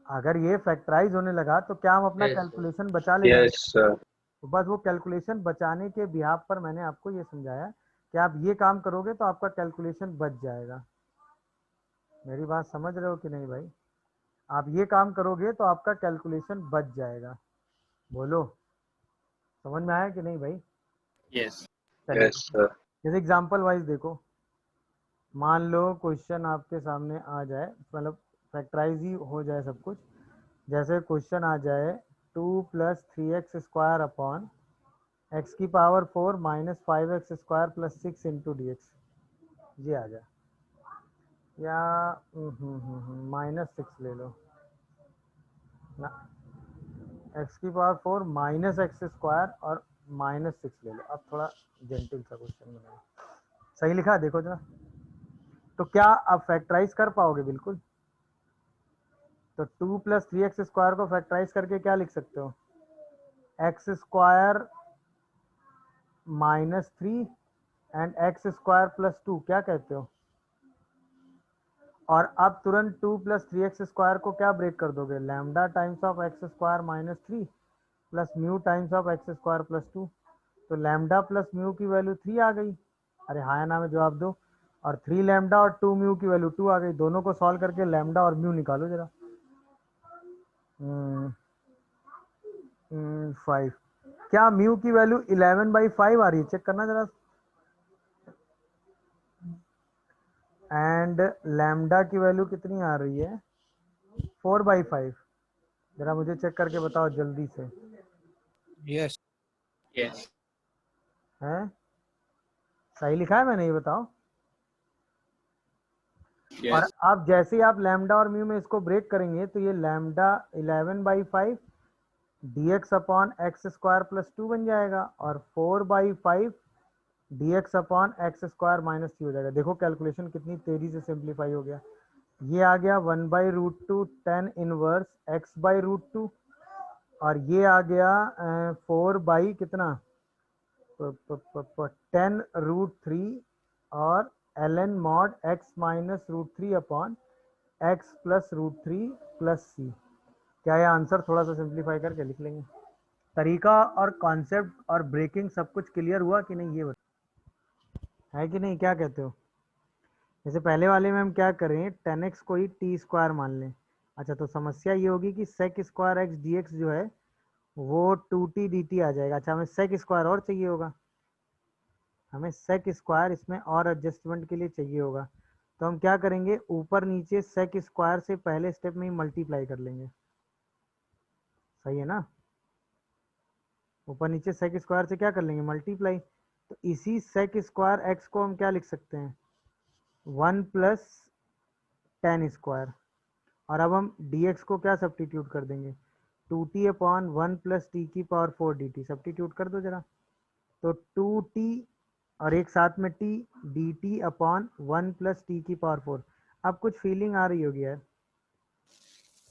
A: अगर ये फैक्टराइज होने लगा तो क्या हम अपना
C: Yes, sir.
A: कैलकुलेशन बचा लेंगे?
D: Yes, sir.
A: तो बस वो कैलकुलेशन बचाने के बिहाफ पर मैंने आपको ये समझाया कि आप ये काम करोगे तो आपका कैलकुलेशन बच जाएगा। मेरी बात समझ रहे हो कि नहीं भाई? आप ये काम करोगे तो आपका कैलकुलेशन बच जाएगा। बोलो, समझ में आया कि नहीं भाई?
B: Yes.
A: चलिए,
D: Yes, sir.
A: जैसे एग्जांपल वाइज देखो, मान लो क्वेश्चन आपके सामने आ जाए, मतलब फैक्टराइज ही हो जाए सब कुछ। जैसे क्वेश्चन आ जाए 2 + 3x² upon x⁴ minus 5x² plus 6 × dx, ये आ जाए, या -6 ले लो ना, x⁴ माइनस x² और -6 ले लो। अब थोड़ा जेंटल सा क्वेश्चन बनाओ, सही लिखा देखो जरा। तो क्या आप फैक्टराइज कर पाओगे? बिल्कुल। तो 2 + 3x² को फैक्टराइज करके क्या लिख सकते हो, x² -3 एंड x² + 2, क्या कहते हो? और अब तुरंत 2 प्लस 3x² को क्या ब्रेक कर दोगे, lambda times of x² minus 3 plus mu times of x² plus 2। तो लैम्डा प्लस म्यू की वैल्यू 3 आ गई, अरे हाँ या ना में जवाब दो। और 3 लैम्डा और 2 म्यू की वैल्यू 2 आ गई, दोनों को सॉल्व करके लैम्डा और म्यू निकालो जरा। 5। क्या म्यू की वैल्यू 11/5 आ रही है, चेक करना जरा। एंड लैम्डा की वैल्यू कितनी आ रही है, 4/5। जरा मुझे चेक करके बताओ जल्दी से।
D: Yes.
B: Yes.
A: हैं, सही लिखा है मैंने, ये बताओ। और
B: Yes.
A: अब जैसे ही आप लैम्डा और म्यू में इसको ब्रेक करेंगे तो ये lambda 11/5 dx upon x² plus 2 बन जाएगा, और 4/5 dx अपॉन x² माइनस 3 हो जाएगा। देखो कैलकुलेशन कितनी तेजी से सिंप्लीफाई हो गया। ये आ गया 1/√2 tan इनवर्स x/√2, और ये आ गया 4 बाई कितना 10√3 और ln mod x minus √3 upon x plus √3 plus c. क्या ये आंसर थोड़ा सा सिंप्लीफाई करके लिख लेंगे। तरीका और कॉन्सेप्ट और ब्रेकिंग सब कुछ क्लियर हुआ कि नहीं, ये बताओ, है कि नहीं, क्या कहते हो। जैसे पहले वाले में हम क्या करें, 10x को ही t² मान लें। अच्छा, तो समस्या ये होगी कि sec² x dx जो है वो 2t dt आ जाएगा। अच्छा, हमें sec² और चाहिए होगा, हमें sec² इसमें और एडजस्टमेंट के लिए चाहिए होगा। तो हम क्या करेंगे, ऊपर नीचे sec² से पहले स्टेप में ही मल्टीप्लाई कर लेंगे, सही है ना। ऊपर नीचे sec² से क्या कर लेंगे, मल्टीप्लाई। तो इसी sec² x को हम क्या लिख सकते हैं, 1 प्लस tan²। और अब हम dx को क्या सब्सटीट्यूट कर देंगे, 2t अपॉन 1 प्लस टी की पावर 4 dt सब्सटीट्यूट कर दो जरा। तो 2t और एक साथ में t dt upon 1 plus T की पावर 4। अब कुछ फीलिंग आ रही होगी यार,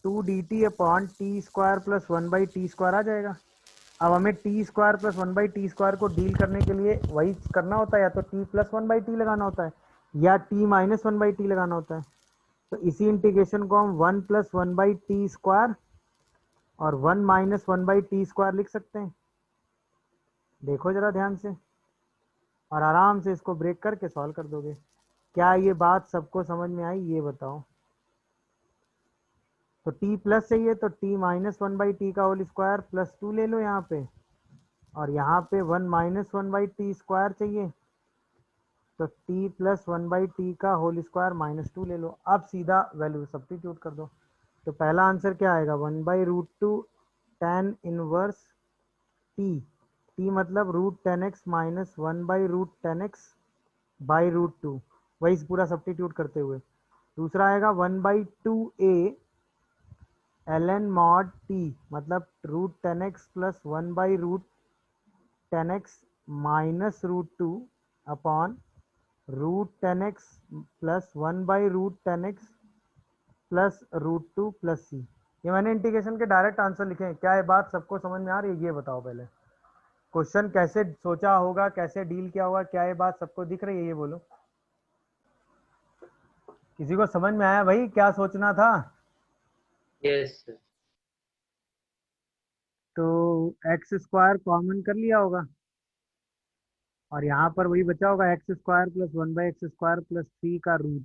A: 2 dt upon t² plus 1/t² आ जाएगा। अब हमें t² प्लस 1/t² को डील करने के लिए वही करना होता है, या तो t प्लस 1/t लगाना होता है या t माइनस 1/t लगाना होता है। तो इसी इंटीग्रेशन को हम 1 प्लस 1/t² और 1 माइनस 1/t² लिख सकते हैं। देखो जरा ध्यान से, और आराम से इसको ब्रेक करके सॉल्व कर दोगे। क्या ये बात सबको समझ में आई, ये बताओ। तो t प्लस चाहिए तो t माइनस 1/t का होल स्क्वायर प्लस 2 ले लो यहाँ पे, और यहाँ पे 1 माइनस 1/t² चाहिए तो t प्लस 1/t का होल स्क्वायर माइनस 2 ले लो। अब सीधा वैल्यू सब्स्टिट्यूट कर दो। तो पहला आंसर क्या आएगा, 1/√2 tan इनवर्स t मतलब √10x माइनस 1/√10x बाई √2, वही पूरा सब्स्टिट्यूट करते हुए। दूसरा आएगा 1/2a ln मॉड t मतलब √10x plus 1/√10x minus √2 upon √10x plus 1/√10x plus √2 plus c. ये मैंने इंटीग्रेशन के डायरेक्ट आंसर लिखे हैं। क्या ये बात सबको समझ में आ रही है, ये बताओ पहले। क्वेश्चन कैसे सोचा होगा, कैसे डील किया होगा, क्या ये बात सबको दिख रही है, ये बोलो। किसी को समझ में आया भाई क्या सोचना था।
C: Yes sir.
A: तो x² कॉमन कर लिया होगा, और यहाँ पर वही बचा होगा x² प्लस 1/x² प्लस 3 का रूट।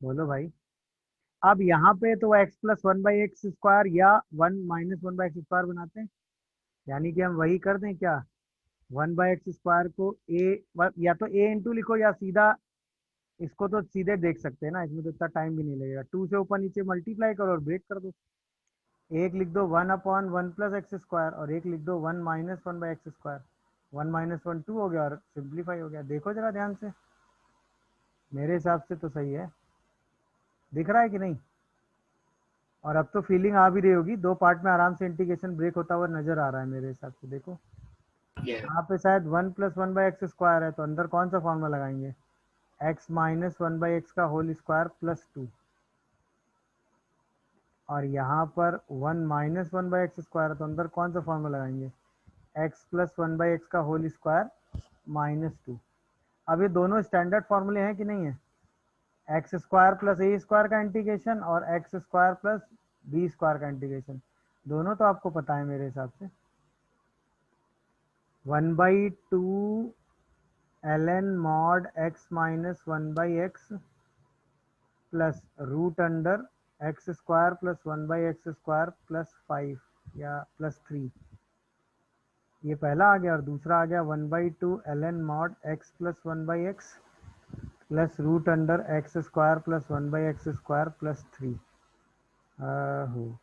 A: बोलो भाई। अब यहाँ पे तो x प्लस 1/x² या 1 माइनस 1/x² बनाते हैं, यानी कि हम वही कर दें क्या, 1/x² को या तो a इंटू लिखो, या सीधा इसको तो सीधे देख सकते हैं ना, इसमें तो इतना टाइम भी नहीं लगेगा। 2 से ऊपर नीचे मल्टीप्लाई करो और ब्रेक कर दो। एक लिख दो 1/1 प्लस x², और एक लिख दो 1 माइनस 1/x²। 1 माइनस 1 2 हो गया और सिंप्लीफाई हो गया। देखो जरा ध्यान से, मेरे हिसाब से तो सही है, दिख रहा है कि नहीं। और अब तो फीलिंग आ भी रही होगी, दो पार्ट में आराम से इंटीग्रेशन ब्रेक होता हुआ नजर आ रहा है मेरे हिसाब से। देखो
B: Yes.
A: यहाँ पे शायद 1 प्लस 1/x² है, तो अंदर कौन सा फॉर्मूला लगाएंगे, x माइनस 1/x का होल स्क्वायर प्लस 2, और यहाँ पर 1 माइनस 1/x² है, तो अंदर कौन सा फॉर्मूला लगाएंगे, x प्लस 1/x का होल स्क्वायर माइनस 2। अब ये दोनों स्टैंडर्ड फॉर्मूले हैं कि नहीं है, x square plus a square का इंटीग्रेशन और x square plus b square का इंटीग्रेशन, दोनों तो आपको पता है मेरे हिसाब से। 1/2 ln mod x minus 1/x plus root under x square plus 1/x square plus 5 या प्लस 3, ये पहला आ गया। और दूसरा आ गया 1/2 ln mod x plus 1/x plus root under x square plus 1/x square plus 3। हो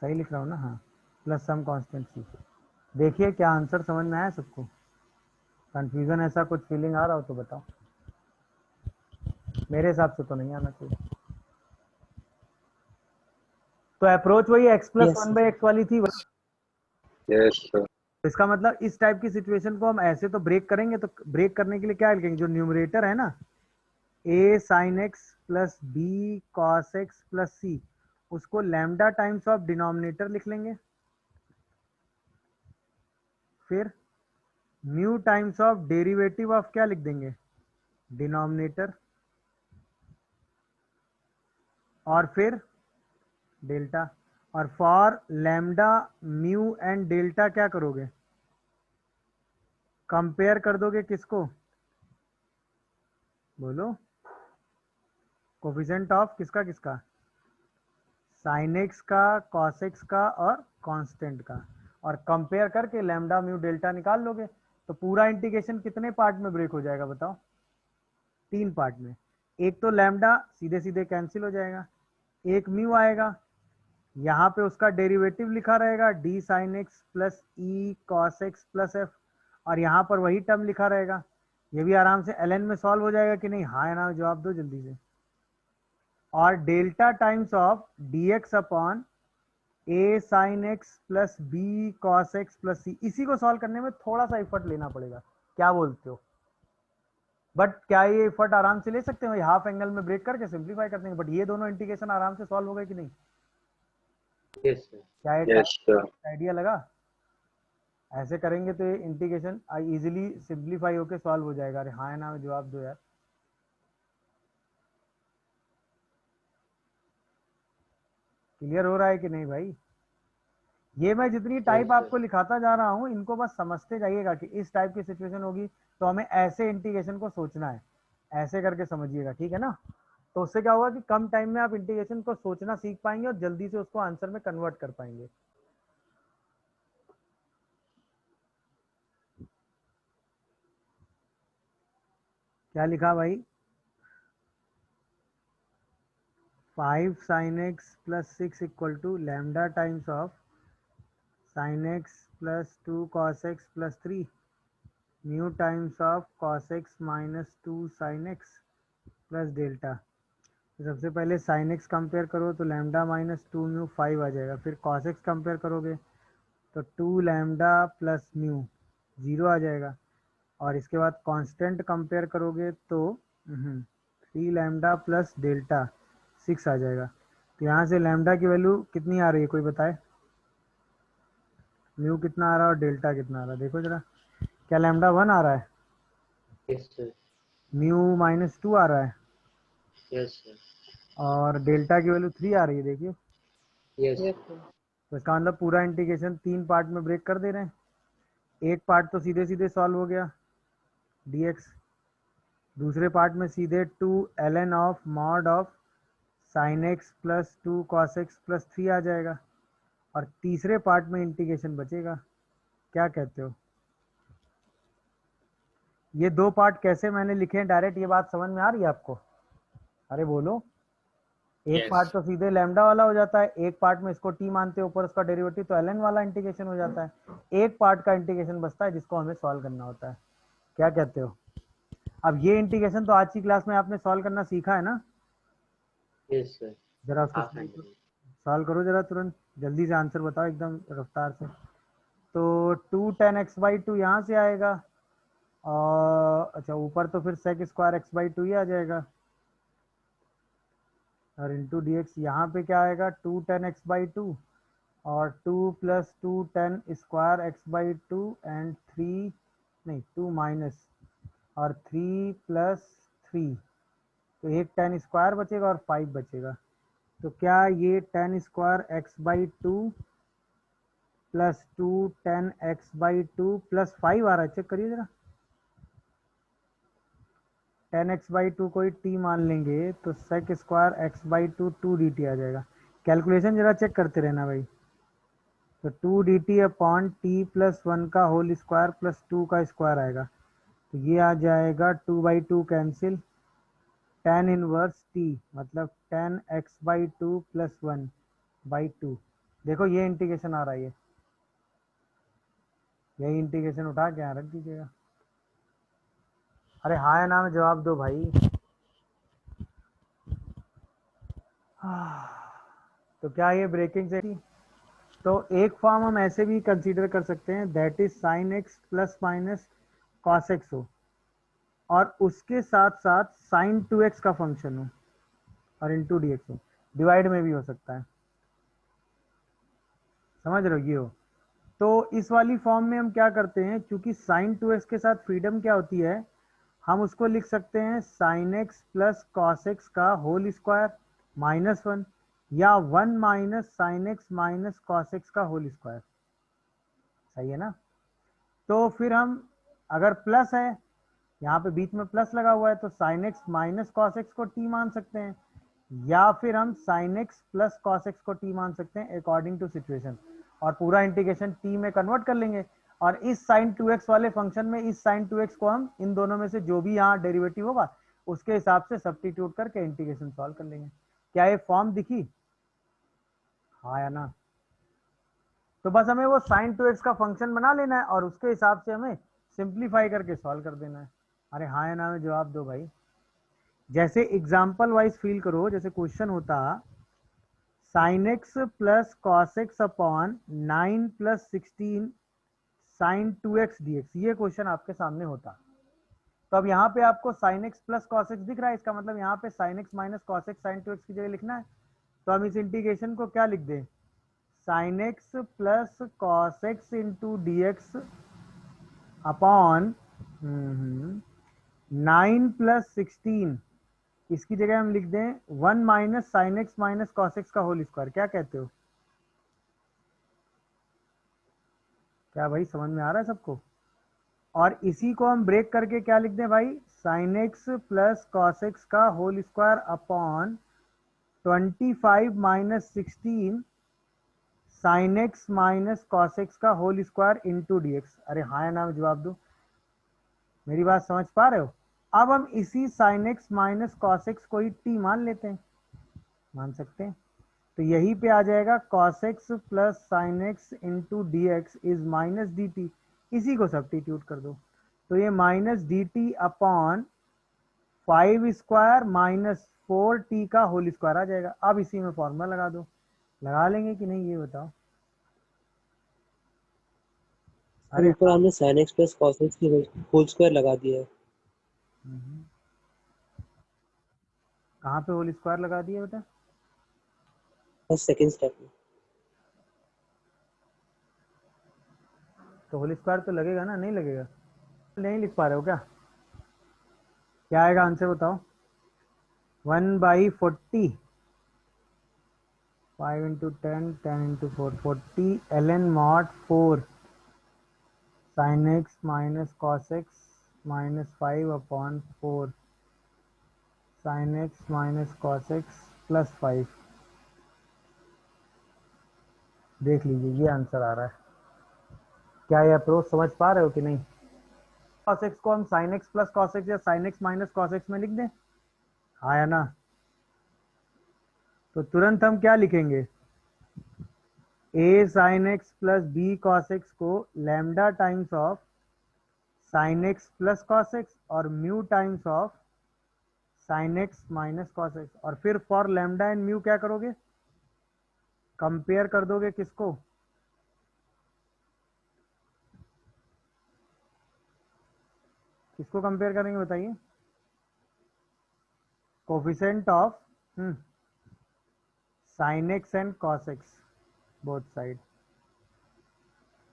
A: सही लिख रहा हूँ ना? हाँ, प्लस सम कांस्टेंट सी। देखिए क्या आंसर समझ में आया सबको? कंफ्यूजन ऐसा कुछ फीलिंग आ रहा हो तो बताओ। मेरे हिसाब से तो नहीं आना चाहिए। तो अप्रोच वही x प्लस
D: Yes,
A: 1/x वाली थी।
E: Yes sir.
A: इसका मतलब इस टाइप की सिचुएशन को हम ऐसे तो ब्रेक करेंगे, तो ब्रेक करने के लिए क्या लिखेंगे? जो न्यूमरेटर है ना, a sin x plus b cos x plus c, उसको लैम्डा टाइम्स ऑफ डिनोमिनेटर लिख लेंगे। फिर mu times of derivative of क्या लिख देंगे? डिनोमिनेटर। और फिर डेल्टा। और for lambda mu and delta क्या करोगे? कंपेयर कर दोगे किसको? बोलो। कोफिशिएंट ऑफ किसका किसका? साइन एक्स का, कॉस एक्स का और कांस्टेंट का। और कंपेयर करके लैम्डा म्यू डेल्टा निकाल लोगे। तो पूरा इंटीग्रेशन कितने पार्ट में ब्रेक हो जाएगा बताओ? 3 पार्ट में। एक तो लैम्डा सीधे सीधे कैंसिल हो जाएगा, एक म्यू आएगा, यहाँ पे उसका डेरिवेटिव लिखा रहेगा D sign x plus E cos x plus F, और यहाँ पर वही टर्म लिखा रहेगा। ये भी आराम से एल में सॉल्व हो जाएगा कि नहीं? हाँ या ना जवाब दो जल्दी से। और delta times of d x upon a sine x plus b cos x plus c, इसी को सॉल्व करने में थोड़ा सा एफर्ट लेना पड़ेगा। क्या बोलते हो? बट क्या ये एफर्ट आराम से ले सकते हैं? हाफ एंगल में ब्रेक करके सिंप्लीफाई कर देंगे, बट ये दोनों इंटीग्रेशन आराम से सॉल्व हो गए कि नहीं?
C: Yes sir.
A: क्या एक
E: यस सर।
A: आइडिया लगा? ऐसे करेंगे तो ये इंटीग्रेशन इजीली सिंप्लीफाई होके सॉल्व हो जाएगा। अरे हाँ या ना जवाब दो यार। क्लियर हो रहा है कि नहीं भाई? ये मैं जितनी टाइप आपको लिखाता जा रहा हूँ, इनको बस समझते जाइएगा कि इस टाइप की सिचुएशन होगी तो हमें ऐसे इंटीग्रेशन को सोचना है, ऐसे करके समझिएगा, ठीक है ना? तो उससे क्या होगा कि कम टाइम में आप इंटीग्रेशन को सोचना सीख पाएंगे और जल्दी से उसको आंसर में कन्वर्ट कर पाएंगे। क्या लिखा भाई? 5 sin x plus 6 equal to lambda times of sin x plus 2 cos x plus 3 mu times of cos x minus 2 sin x plus delta. सबसे पहले sin x कंपेयर करो तो लैम्डा माइनस 2 म्यू 5 आ जाएगा। फिर cos x कंपेयर करोगे तो 2 lambda plus mu 0 आ जाएगा। और इसके बाद कांस्टेंट कंपेयर करोगे तो 3 लैम्डा प्लस डेल्टा 6 आ जाएगा। तो यहाँ से लैम्डा की वैल्यू कितनी आ रही है कोई बताए? म्यू कितना आ रहा है और डेल्टा कितना आ रहा है? देखो जरा, क्या लैम्डा 1 आ रहा है?
C: Yes sir.
A: म्यू -2 आ रहा है
C: यस सर।
A: और डेल्टा की वैल्यू 3 आ रही है। देखिए,
C: यस सर।
A: तो इसका मतलब पूरा इंटीग्रेशन 3 पार्ट में ब्रेक कर दे रहे हैं। एक पार्ट तो सीधे सीधे सॉल्व हो गया dx, दूसरे पार्ट में सीधे 2 ln of mod of sine x plus 2 cos x plus 3 आ जाएगा। और तीसरे पार्ट में इंटीग्रेशन बचेगा। क्या कहते हो? ये 2 पार्ट कैसे मैंने लिखे हैं डायरेक्ट, ये बात समझ में आ रही है आपको? अरे बोलो। एक
B: Yes.
A: पार्ट तो सीधे लैम्डा वाला हो जाता है, एक पार्ट में इसको टी मानते हैं ऊपर उसका डेरिवेटिव, तो ln वाला इंटीग्रेशन हो जाता है। एक पार्ट का इंटीग्रेशन बचता है जिसको हमें सॉल्व करना होता है। क्या कहते हो? अब ये इंटीग्रेशन तो आज की क्लास में आपने सॉल्व करना सीखा है ना?
C: Yes sir.
A: जरा उसको
C: हाफ एंगल।
A: सॉल्व करो जरा, तुरंत जल्दी से आंसर बताओ एकदम रफ्तार से। तो 2 tan x/2 यहाँ से आएगा, और अच्छा ऊपर तो फिर sec स्क्वायर x/2 ही आ जाएगा, और इंटू डी एक्स यहाँ पे क्या आएगा? 2 tan x/2 और 2 plus 2 tan square x/2 and 3 नहीं 2 माइनस और 3 प्लस 3, तो एक tan स्क्वायर बचेगा और 5 बचेगा। तो क्या ये tan square x/2 plus 2 tan x/2 plus 5 आ रहा है? चेक करिए जरा। tan x/2 कोई t मान लेंगे तो sec स्क्वायर x/2 2 dt आ जाएगा। कैलकुलेशन जरा चेक करते रहना भाई। तो 2 dt अपॉन टी प्लस 1 का होल स्क्वायर प्लस 2 का स्क्वायर आएगा, तो ये आ जाएगा 2/2 कैंसिल, tan इनवर्स t मतलब tan x/2 प्लस 1/2। देखो ये इंटीग्रेशन आ रहा है, यही इंटीग्रेशन उठा के यहाँ रख दीजिएगा। अरे हाँ या ना में जवाब दो भाई। तो क्या ये ब्रेकिंग से? तो एक फॉर्म हम ऐसे भी कंसीडर कर सकते हैं, that is sine x plus minus cos x हो और उसके साथ साथ साइन 2x का फंक्शन हो और इंटू डी एक्स हो। डिवाइड में भी हो सकता है, समझ रहे हो? ये हो तो इस वाली फॉर्म में हम क्या करते हैं, क्योंकि साइन 2x के साथ फ्रीडम क्या होती है, हम उसको लिख सकते हैं sign x plus cos x का होल स्क्वायर -1 या 1 minus sine x minus cos x का होल स्क्वायर। सही है ना? तो फिर हम अगर प्लस है, यहाँ पे बीच में प्लस लगा हुआ है, तो sign x minus cos x को टी मान सकते हैं या फिर हम sine x plus cos x को टी मान सकते हैं अकॉर्डिंग टू सिचुएशन, और पूरा इंटीग्रेशन टी में कन्वर्ट कर लेंगे और इस साइन 2x वाले फंक्शन में इस साइन 2x को हम इन दोनों में से जो भी यहाँ डेरिवेटिव होगा उसके हिसाब से सब्स्टिट्यूट करके इंटीग्रेशन सॉल्व कर लेंगे। क्या ये फॉर्म दिखी? हाँ या ना? तो बस हमें वो साइन 2x का फंक्शन बना लेना है और उसके हिसाब से हमें सिंप्लीफाई करके सॉल्व कर देना है। अरे हाँ या ना में जवाब दो भाई। जैसे एग्जाम्पल वाइज फील करो, जैसे क्वेश्चन होता sine x plus cos x upon 9 plus 16 sine 2x dx, ये क्वेश्चन आपके सामने होता। तो अब यहाँ पे आपको sine x plus cos x दिख रहा है, इसका मतलब यहाँ पे sine x minus cos x sine 2x की जगह लिखना है। तो हम इस इंटीग्रेशन को क्या लिख दें, sign x plus cos x into d x upon 9 plus 16, इसकी जगह हम लिख दें 1 minus sine x minus cos x का होल स्क्वायर। क्या कहते हो? क्या भाई समझ में आ रहा है सबको? और इसी को हम ब्रेक करके क्या लिख दें भाई, sine x plus cos x का whole square upon 25 minus 16 sine x minus cos x का whole square into d x. अरे हाँ या ना जवाब दो, मेरी बात समझ पा रहे हो? अब हम इसी sign x minus cos x को ही टी मान लेते हैं, मान सकते हैं। तो यही पे आ जाएगा cos x plus sine x into d x is minus D T, इसी को सब्स्टिट्यूट कर दो। तो ये minus D t upon 5 square minus 4t का होल स्क्वायर आ जाएगा। अब इसी में फॉर्मूला लगा दो, लगा लेंगे कि नहीं ये बताओ? अरे
C: ऊपर हमने sin x plus cos x की होल स्क्वायर लगा दिया है।
A: कहाँ पे होल स्क्वायर लगा दिया बेटा?
C: बस सेकंड स्टेप में।
A: तो होल स्क्वायर तो लगेगा ना, नहीं लगेगा? नहीं लिख पा रहे हो क्या? क्या आएगा आंसर बताओ? 1/40, 5 into 10, 10 into 4, 40 ln mod 4 sign x minus cos x minus 5 upon 4 sign x minus cos x plus 5। देख लीजिए ये आंसर आ रहा है। क्या ये अप्रोच समझ पा रहे हो कि नहीं? कॉस एक्स को हम sine x plus cos x या sine x minus cos x में लिख दें, हाँ या ना? तो तुरंत हम क्या लिखेंगे, a sine x plus b cos x को lambda times of sine x plus cos x और mu times of sine x minus cos x, और फिर फॉर लैम्डा एंड म्यू क्या करोगे, कंपेयर कर दोगे किसको, किसको कंपेयर करेंगे बताइए? Coefficient of sine x and cos x both side,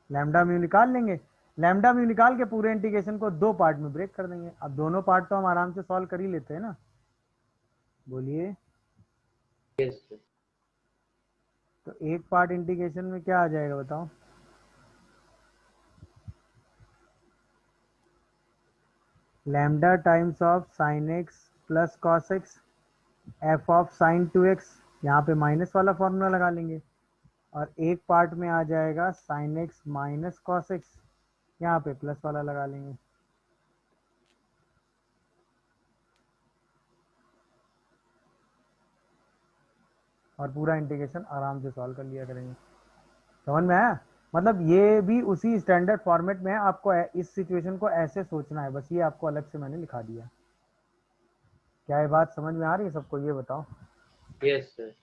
A: lambda mu निकाल लेंगे। लैम्डा म्यू निकाल के पूरे इंटीग्रेशन को 2 पार्ट में ब्रेक कर देंगे। अब दोनों पार्ट तो हम आराम से सॉल्व कर ही लेते हैं ना, बोलिए।
C: Yes sir.
A: तो एक पार्ट इंटीग्रेशन में क्या आ जाएगा बताओ? Lambda times of sine x plus cos x F of sine 2x, यहाँ पे माइनस वाला फॉर्मूला लगा लेंगे, और एक पार्ट में आ जाएगा sign x minus cos x, यहाँ पे प्लस वाला लगा लेंगे। और पूरा इंटीग्रेशन आराम से सॉल्व कर लिया करेंगे। समझ में आया? मतलब ये भी उसी स्टैंडर्ड फॉर्मेट में है, आपको इस सिचुएशन को ऐसे सोचना है, बस ये आपको अलग से मैंने लिखा दिया। क्या ये बात समझ में आ रही है सबको? ये बताओ
C: यस सर।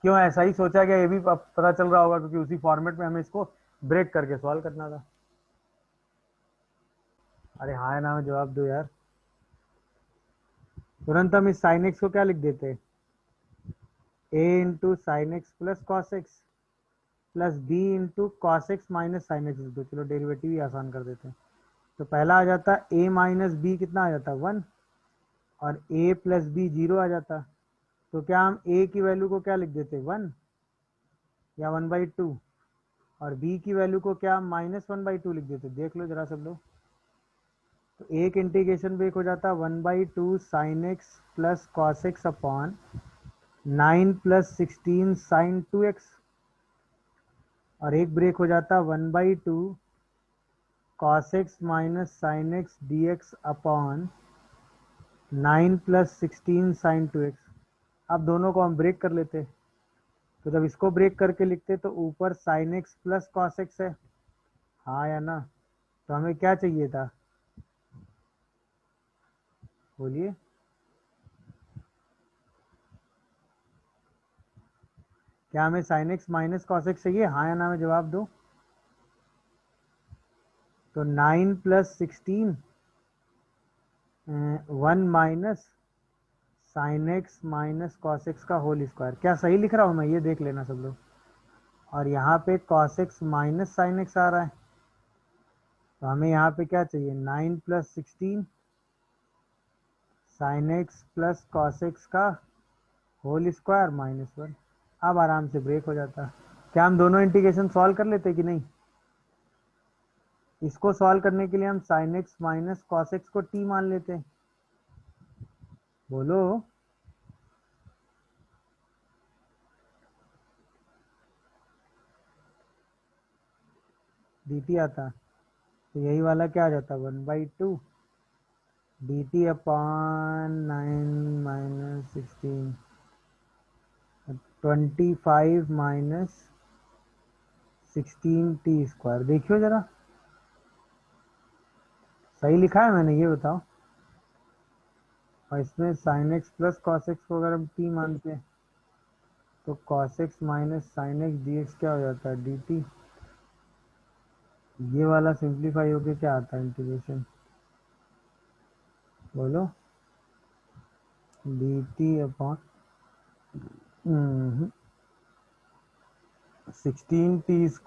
A: क्यों ऐसा ही सोचा गया, ये भी पता चल रहा होगा, क्योंकि उसी फॉर्मेट में हमें इसको ब्रेक करके सॉल्व करना था। अरे हाँ ना, में जवाब दो यार। तुरंत हम इस साइन एक्स को क्या लिख देते? a into sine x plus cos x plus b into cos x minus sine x. तो चलो डेरिवेटिव ही आसान कर देते हैं। तो पहला आ जाता a माइनस बी, कितना आ जाता 1, और a प्लस बी 0 आ जाता। तो क्या हम a की वैल्यू को क्या लिख देते 1 या 1/2, और b की वैल्यू को क्या हम -1/2 लिख देते? देख लो जरा सब लोग। तो एक इंटीग्रेशन ब्रेक हो जाता 1/2 sine x plus cos x upon 9 + 16 sine 2x, और एक ब्रेक हो जाता 1/2 cos x minus sine x dx upon 9 + 16 sine 2x। अब दोनों को हम ब्रेक कर लेते, तो जब इसको ब्रेक करके लिखते तो ऊपर sign x plus cos x है, हाँ या ना? तो हमें क्या चाहिए था, बोलिए? क्या हमें sign x minus cos x चाहिए, हाँ या ना में जवाब दो। तो 9 + 16 1 minus sine x minus cos x का होल स्क्वायर। क्या सही लिख रहा हूँ मैं? ये देख लेना सब लोग। और यहाँ पे cos x minus sine x आ रहा है, तो हमें यहाँ पे क्या चाहिए 9 + 16 sine x plus cos x का होल स्क्वायर -1। अब आराम से ब्रेक हो जाता। क्या हम दोनों इंटीग्रेशन सॉल्व कर लेते कि नहीं? इसको सॉल्व करने के लिए हम sine x minus cos x को t मान लेते हैं, बोलो। dt आता, तो यही वाला क्या आ जाता 1/2 dt अपॉन 9 - 16 25 - 16t²। देखियो जरा सही लिखा है मैंने, ये बताओ। और इसमें sign x plus cos x को अगर हम t मानते हैं तो cos x minus sine x dx क्या हो जाता है dt। ये वाला सिंप्लीफाई होके क्या आता है इंटीग्रेशन, बोलो? dt अपॉन 16t² -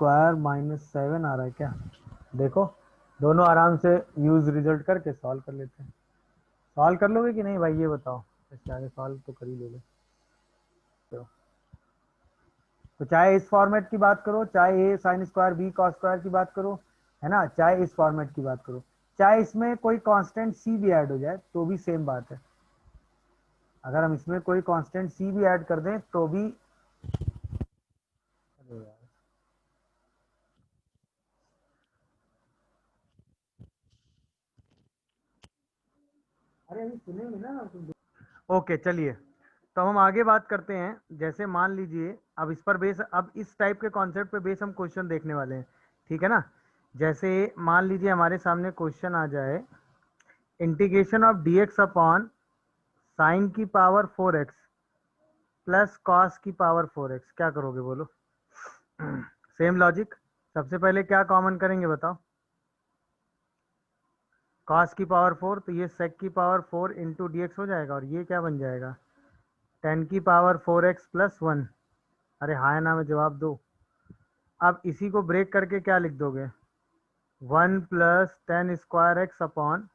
A: 7 आ रहा है क्या? देखो दोनों आराम से यूज रिजल्ट करके सॉल्व कर लेते हैं। सॉल्व कर लोगे कि नहीं भाई, ये बताओ? इसके आगे सॉल्व तो कर ही लोगे। तो चाहे इस फॉर्मेट की बात करो, चाहे a sin square b cos square की बात करो, है ना, चाहे इस फॉर्मेट की बात करो, चाहे इसमें कोई कांस्टेंट c भी ऐड हो जाए तो भी सेम बात है। अगर हम इसमें कोई कांस्टेंट c भी ऐड कर दें तो भी, अरे यार अरे अभी सुनेंगे ना तुम। ओके चलिए, तो हम आगे बात करते हैं। जैसे मान लीजिए, अब इस पर बेस, अब इस टाइप के कॉन्सेप्ट पे बेस हम क्वेश्चन देखने वाले हैं, ठीक है ना? जैसे मान लीजिए हमारे सामने क्वेश्चन आ जाए, integration of dx upon sign की पावर 4x प्लस कॉस की पावर 4x, क्या करोगे बोलो? Same logic. सबसे पहले क्या कॉमन करेंगे बताओ? कॉस की पावर 4, तो ये सेक की पावर 4 इंटू dx हो जाएगा, और ये क्या बन जाएगा 10 की पावर 4x + 1। अरे हाँ ना में जवाब दो। अब इसी को ब्रेक करके क्या लिख दोगे 1 प्लस 10 स्क्वायर एक्स अपॉन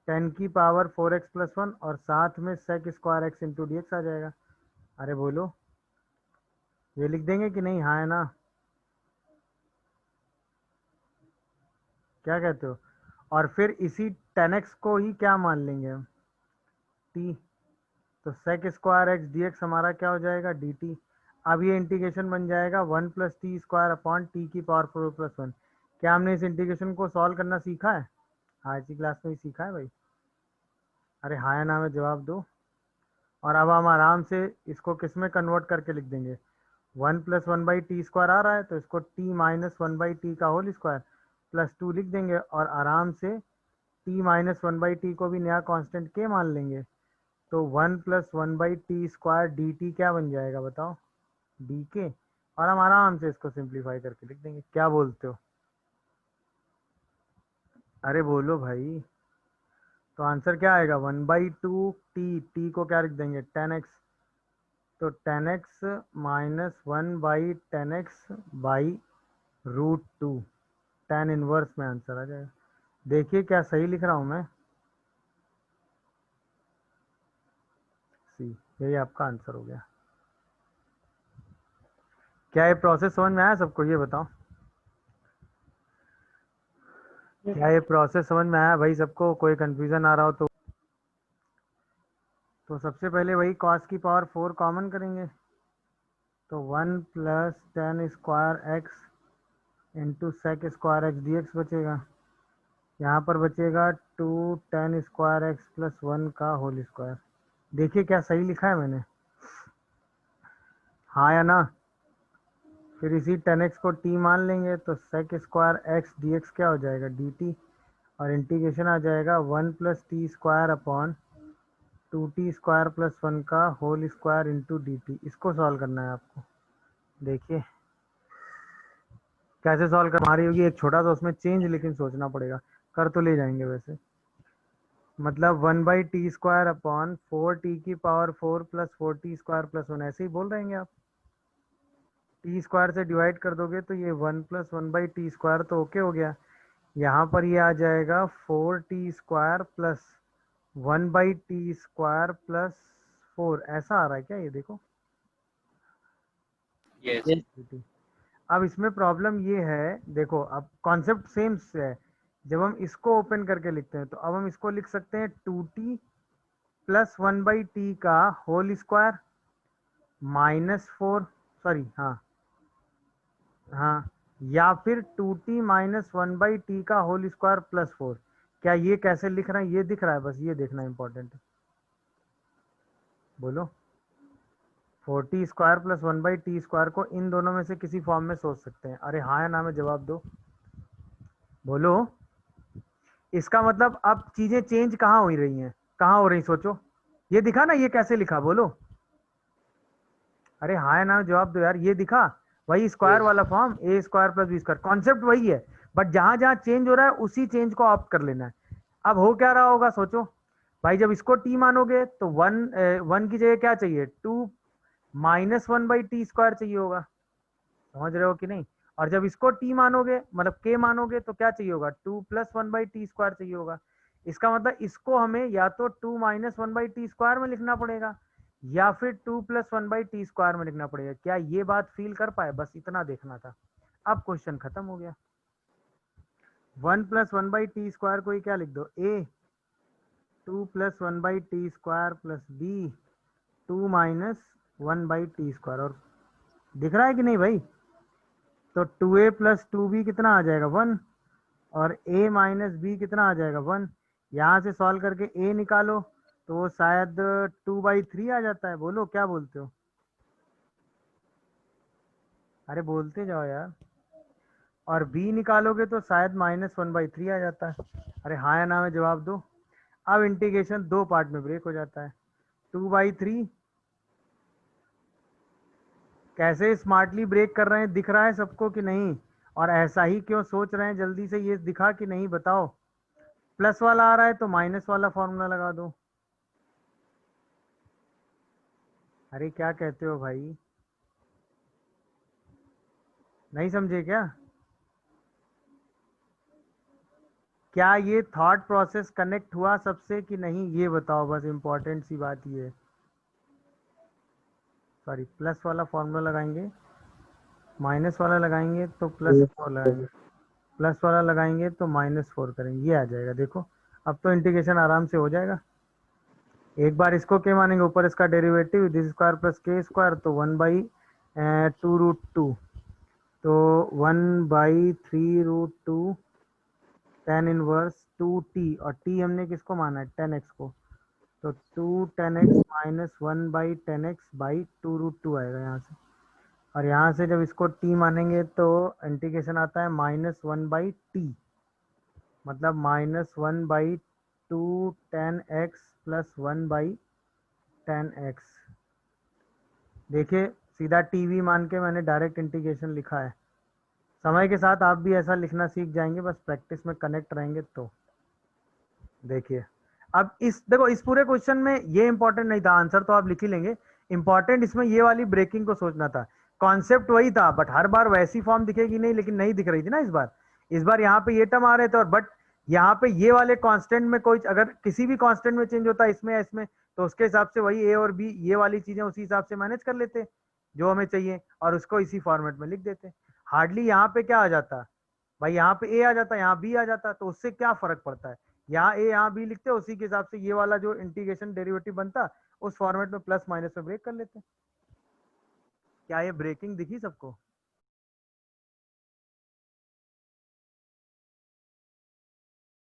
A: 10 की पावर 4x प्लस 1 और साथ में sec square x into d x आ जाएगा। अरे बोलो, ये लिख देंगे कि नहीं? हाँ है ना? क्या कहते हो? और फिर इसी 10x को ही क्या मान लेंगे हम? t। तो sec square x d x हमारा क्या हो जाएगा? dt। अब ये इंटीग्रेशन बन जाएगा 1 plus t square upon T की पावर 4 प्लस 1। क्या हमने इस इंटीग्रेशन को सॉल्व करना सीखा है? हाँ, इसी क्लास में ही सीखा है भाई। अरे हाँ या ना में जवाब दो। और अब हम आराम से इसको किस में कन्वर्ट करके लिख देंगे? 1 प्लस 1/t² आ रहा है तो इसको t माइनस 1/t का होल स्क्वायर प्लस 2 लिख देंगे और आराम से t माइनस 1/t को भी नया कांस्टेंट k मान लेंगे। तो 1 प्लस 1/t² dt क्या बन जाएगा बताओ? dk। और हम आराम से इसको सिंप्लीफाई करके लिख देंगे। क्या बोलते हो? अरे बोलो भाई। तो आंसर क्या आएगा? 1/2t। t को क्या लिख देंगे? 10x। तो 10x minus 1/10x by √2 tan inverse में आंसर आ जाएगा। देखिए क्या सही लिख रहा हूं मैं? सी, यही आपका आंसर हो गया। क्या ये प्रोसेस समझ में आया सबको? ये बताओ, क्या ये प्रोसेस समझ में आया भाई सबको? कोई कंफ्यूजन आ रहा हो तो सबसे पहले वही cos की पावर 4 कॉमन करेंगे। तो 1 plus 10 square x into sec square x d x बचेगा। यहाँ पर बचेगा 2 10 स्क्वायर एक्स प्लस 1 का होल स्क्वायर। देखिए क्या सही लिखा है मैंने? हाँ या ना? फिर इसी 10x को t मान लेंगे तो sec square x d x क्या हो जाएगा? dt। और इंटीग्रेशन आ जाएगा 1 plus t square upon 2t² plus 1 का होल स्क्वायर इंटू dt। इसको सॉल्व करना है आपको। देखिए कैसे सॉल्व कर हमारी होगी। एक छोटा सा उसमें चेंज लेकिन सोचना पड़ेगा। कर तो ले जाएंगे वैसे। मतलब 1/t² अपॉन 4t की पावर 4 प्लस 4t² प्लस 1 ऐसे ही बोल रहेंगे आप। t² से डिवाइड कर दोगे तो ये 1 प्लस 1/t² तो ओके हो गया। यहाँ पर ये आ जाएगा 4t² प्लस 1/t² प्लस 4। ऐसा आ रहा है क्या? ये देखो।
B: Yes.
A: अब इसमें प्रॉब्लम ये है, देखो अब कॉन्सेप्ट सेम है। जब हम इसको ओपन करके लिखते हैं तो अब हम इसको लिख सकते हैं 2t प्लस 1/t का होल स्क्वायर माइनस 4, सॉरी हाँ हाँ, या फिर 2t माइनस 1/t का होल स्क्वायर प्लस 4। क्या ये कैसे लिख रहे हैं? ये दिख रहा है? बस ये देखना इंपॉर्टेंट है। बोलो। 4t² प्लस 1/t² को इन दोनों में से किसी फॉर्म में सोच सकते हैं। अरे हाँ या ना में जवाब दो। बोलो। इसका मतलब अब चीजें चेंज कहाँ हो रही हैं? कहाँ हो रही? सोचो। ये दिखा ना ये कैसे लिखा? बोलो। अरे हाँ या ना में जवाब दो यार। ये दिखा? वही स्क्वायर
C: Yes.
A: वाला form, a² plus b²। Concept वही है, बट जहां जहां चेंज हो रहा है उसी चेंज को ऑप्ट कर लेना है। अब हो क्या रहा होगा सोचो भाई। जब इसको t मानोगे तो 1 की जगह क्या चाहिए? 2 माइनस 1/t² चाहिए होगा। समझ रहे हो कि नहीं? और जब इसको t मानोगे, मतलब k मानोगे, तो क्या चाहिए होगा? 2 प्लस 1/t² चाहिए होगा। इसका मतलब इसको हमें या तो 2 माइनस 1/t² में लिखना पड़ेगा या फिर 2 प्लस 1/t² में लिखना पड़ेगा। क्या ये बात फील कर पाए? बस इतना देखना था। अब क्वेश्चन खत्म हो गया। 1 प्लस 1/t² को ही क्या लिख दो? a 2 plus 1/t² plus b 2 minus 1/t²। और दिख रहा है कि नहीं भाई? तो 2a प्लस 2b कितना आ जाएगा? 1। और a माइनस b कितना आ जाएगा? 1। यहाँ से सॉल्व करके a निकालो तो वो शायद 2/3 आ जाता है। बोलो क्या बोलते हो? अरे बोलते जाओ यार। और b निकालोगे तो शायद -1/3 आ जाता है। अरे हाँ या ना में जवाब दो। अब इंटीग्रेशन दो पार्ट में ब्रेक हो जाता है। 2/3 कैसे स्मार्टली ब्रेक कर रहे हैं दिख रहा है सबको कि नहीं? और ऐसा ही क्यों सोच रहे हैं? जल्दी से ये दिखा कि नहीं बताओ। प्लस वाला आ रहा है तो माइनस वाला फॉर्मूला लगा दो। अरे क्या कहते हो भाई? नहीं समझे क्या? क्या ये थॉट प्रोसेस कनेक्ट हुआ सबसे कि नहीं, ये बताओ बस, इंपॉर्टेंट सी बात ये है। सॉरी, प्लस वाला फॉर्मूला लगाएंगे, माइनस वाला लगाएंगे तो प्लस 4 लगाएंगे, प्लस वाला लगाएंगे तो -4 करेंगे, ये आ जाएगा। देखो अब तो इंटीग्रेशन आराम से हो जाएगा। एक बार इसको क्या मानेंगे, ऊपर इसका डेरिवेटिव दिस स्क्वायर प्लस के स्क्वायर, तो 1/2√2, तो 1/3√2 tan इनवर्स 2t, और t हमने किसको माना है, 10x को, तो 2 10x माइनस 1/10x/2√2 आएगा यहाँ से। और यहाँ से जब इसको t मानेंगे तो इंटीग्रेशन आता है -1/t, मतलब -1/2 10x प्लस 1/10x। देखिए सीधा टीवी मान के मैंने डायरेक्ट इंटीग्रेशन लिखा है। समय के साथ आप भी ऐसा लिखना सीख जाएंगे, बस प्रैक्टिस में कनेक्ट रहेंगे तो। देखिए अब इस, देखो इस पूरे क्वेश्चन में ये इंपॉर्टेंट नहीं था, आंसर तो आप लिख ही लेंगे, इंपॉर्टेंट इसमें ये वाली ब्रेकिंग को सोचना था। कॉन्सेप्ट वही था, बट हर बार वैसी फॉर्म दिखेगी नहीं, लेकिन नहीं दिख रही थी ना इस बार यहाँ पे ये टर्म आ रहे थे, और बट यहाँ पे ये वाले कांस्टेंट में कोई, अगर किसी भी कांस्टेंट में चेंज होता है इसमें या इसमें, तो उसके हिसाब से वही ए और बी ये वाली चीजें उसी हिसाब से मैनेज कर लेते जो हमें चाहिए, और उसको इसी फॉर्मेट में लिख देते। हार्डली यहाँ पे क्या आ जाता भाई, यहाँ पे ए आ जाता, यहाँ बी आ जाता, तो उससे क्या फर्क पड़ता है, यहाँ ए यहाँ बी लिखते, उसी के हिसाब से ये वाला जो इंटीग्रेशन डेरिवेटिव बनता उस फॉर्मेट में प्लस माइनस में ब्रेक कर लेते। क्या ये ब्रेकिंग दिखी सबको?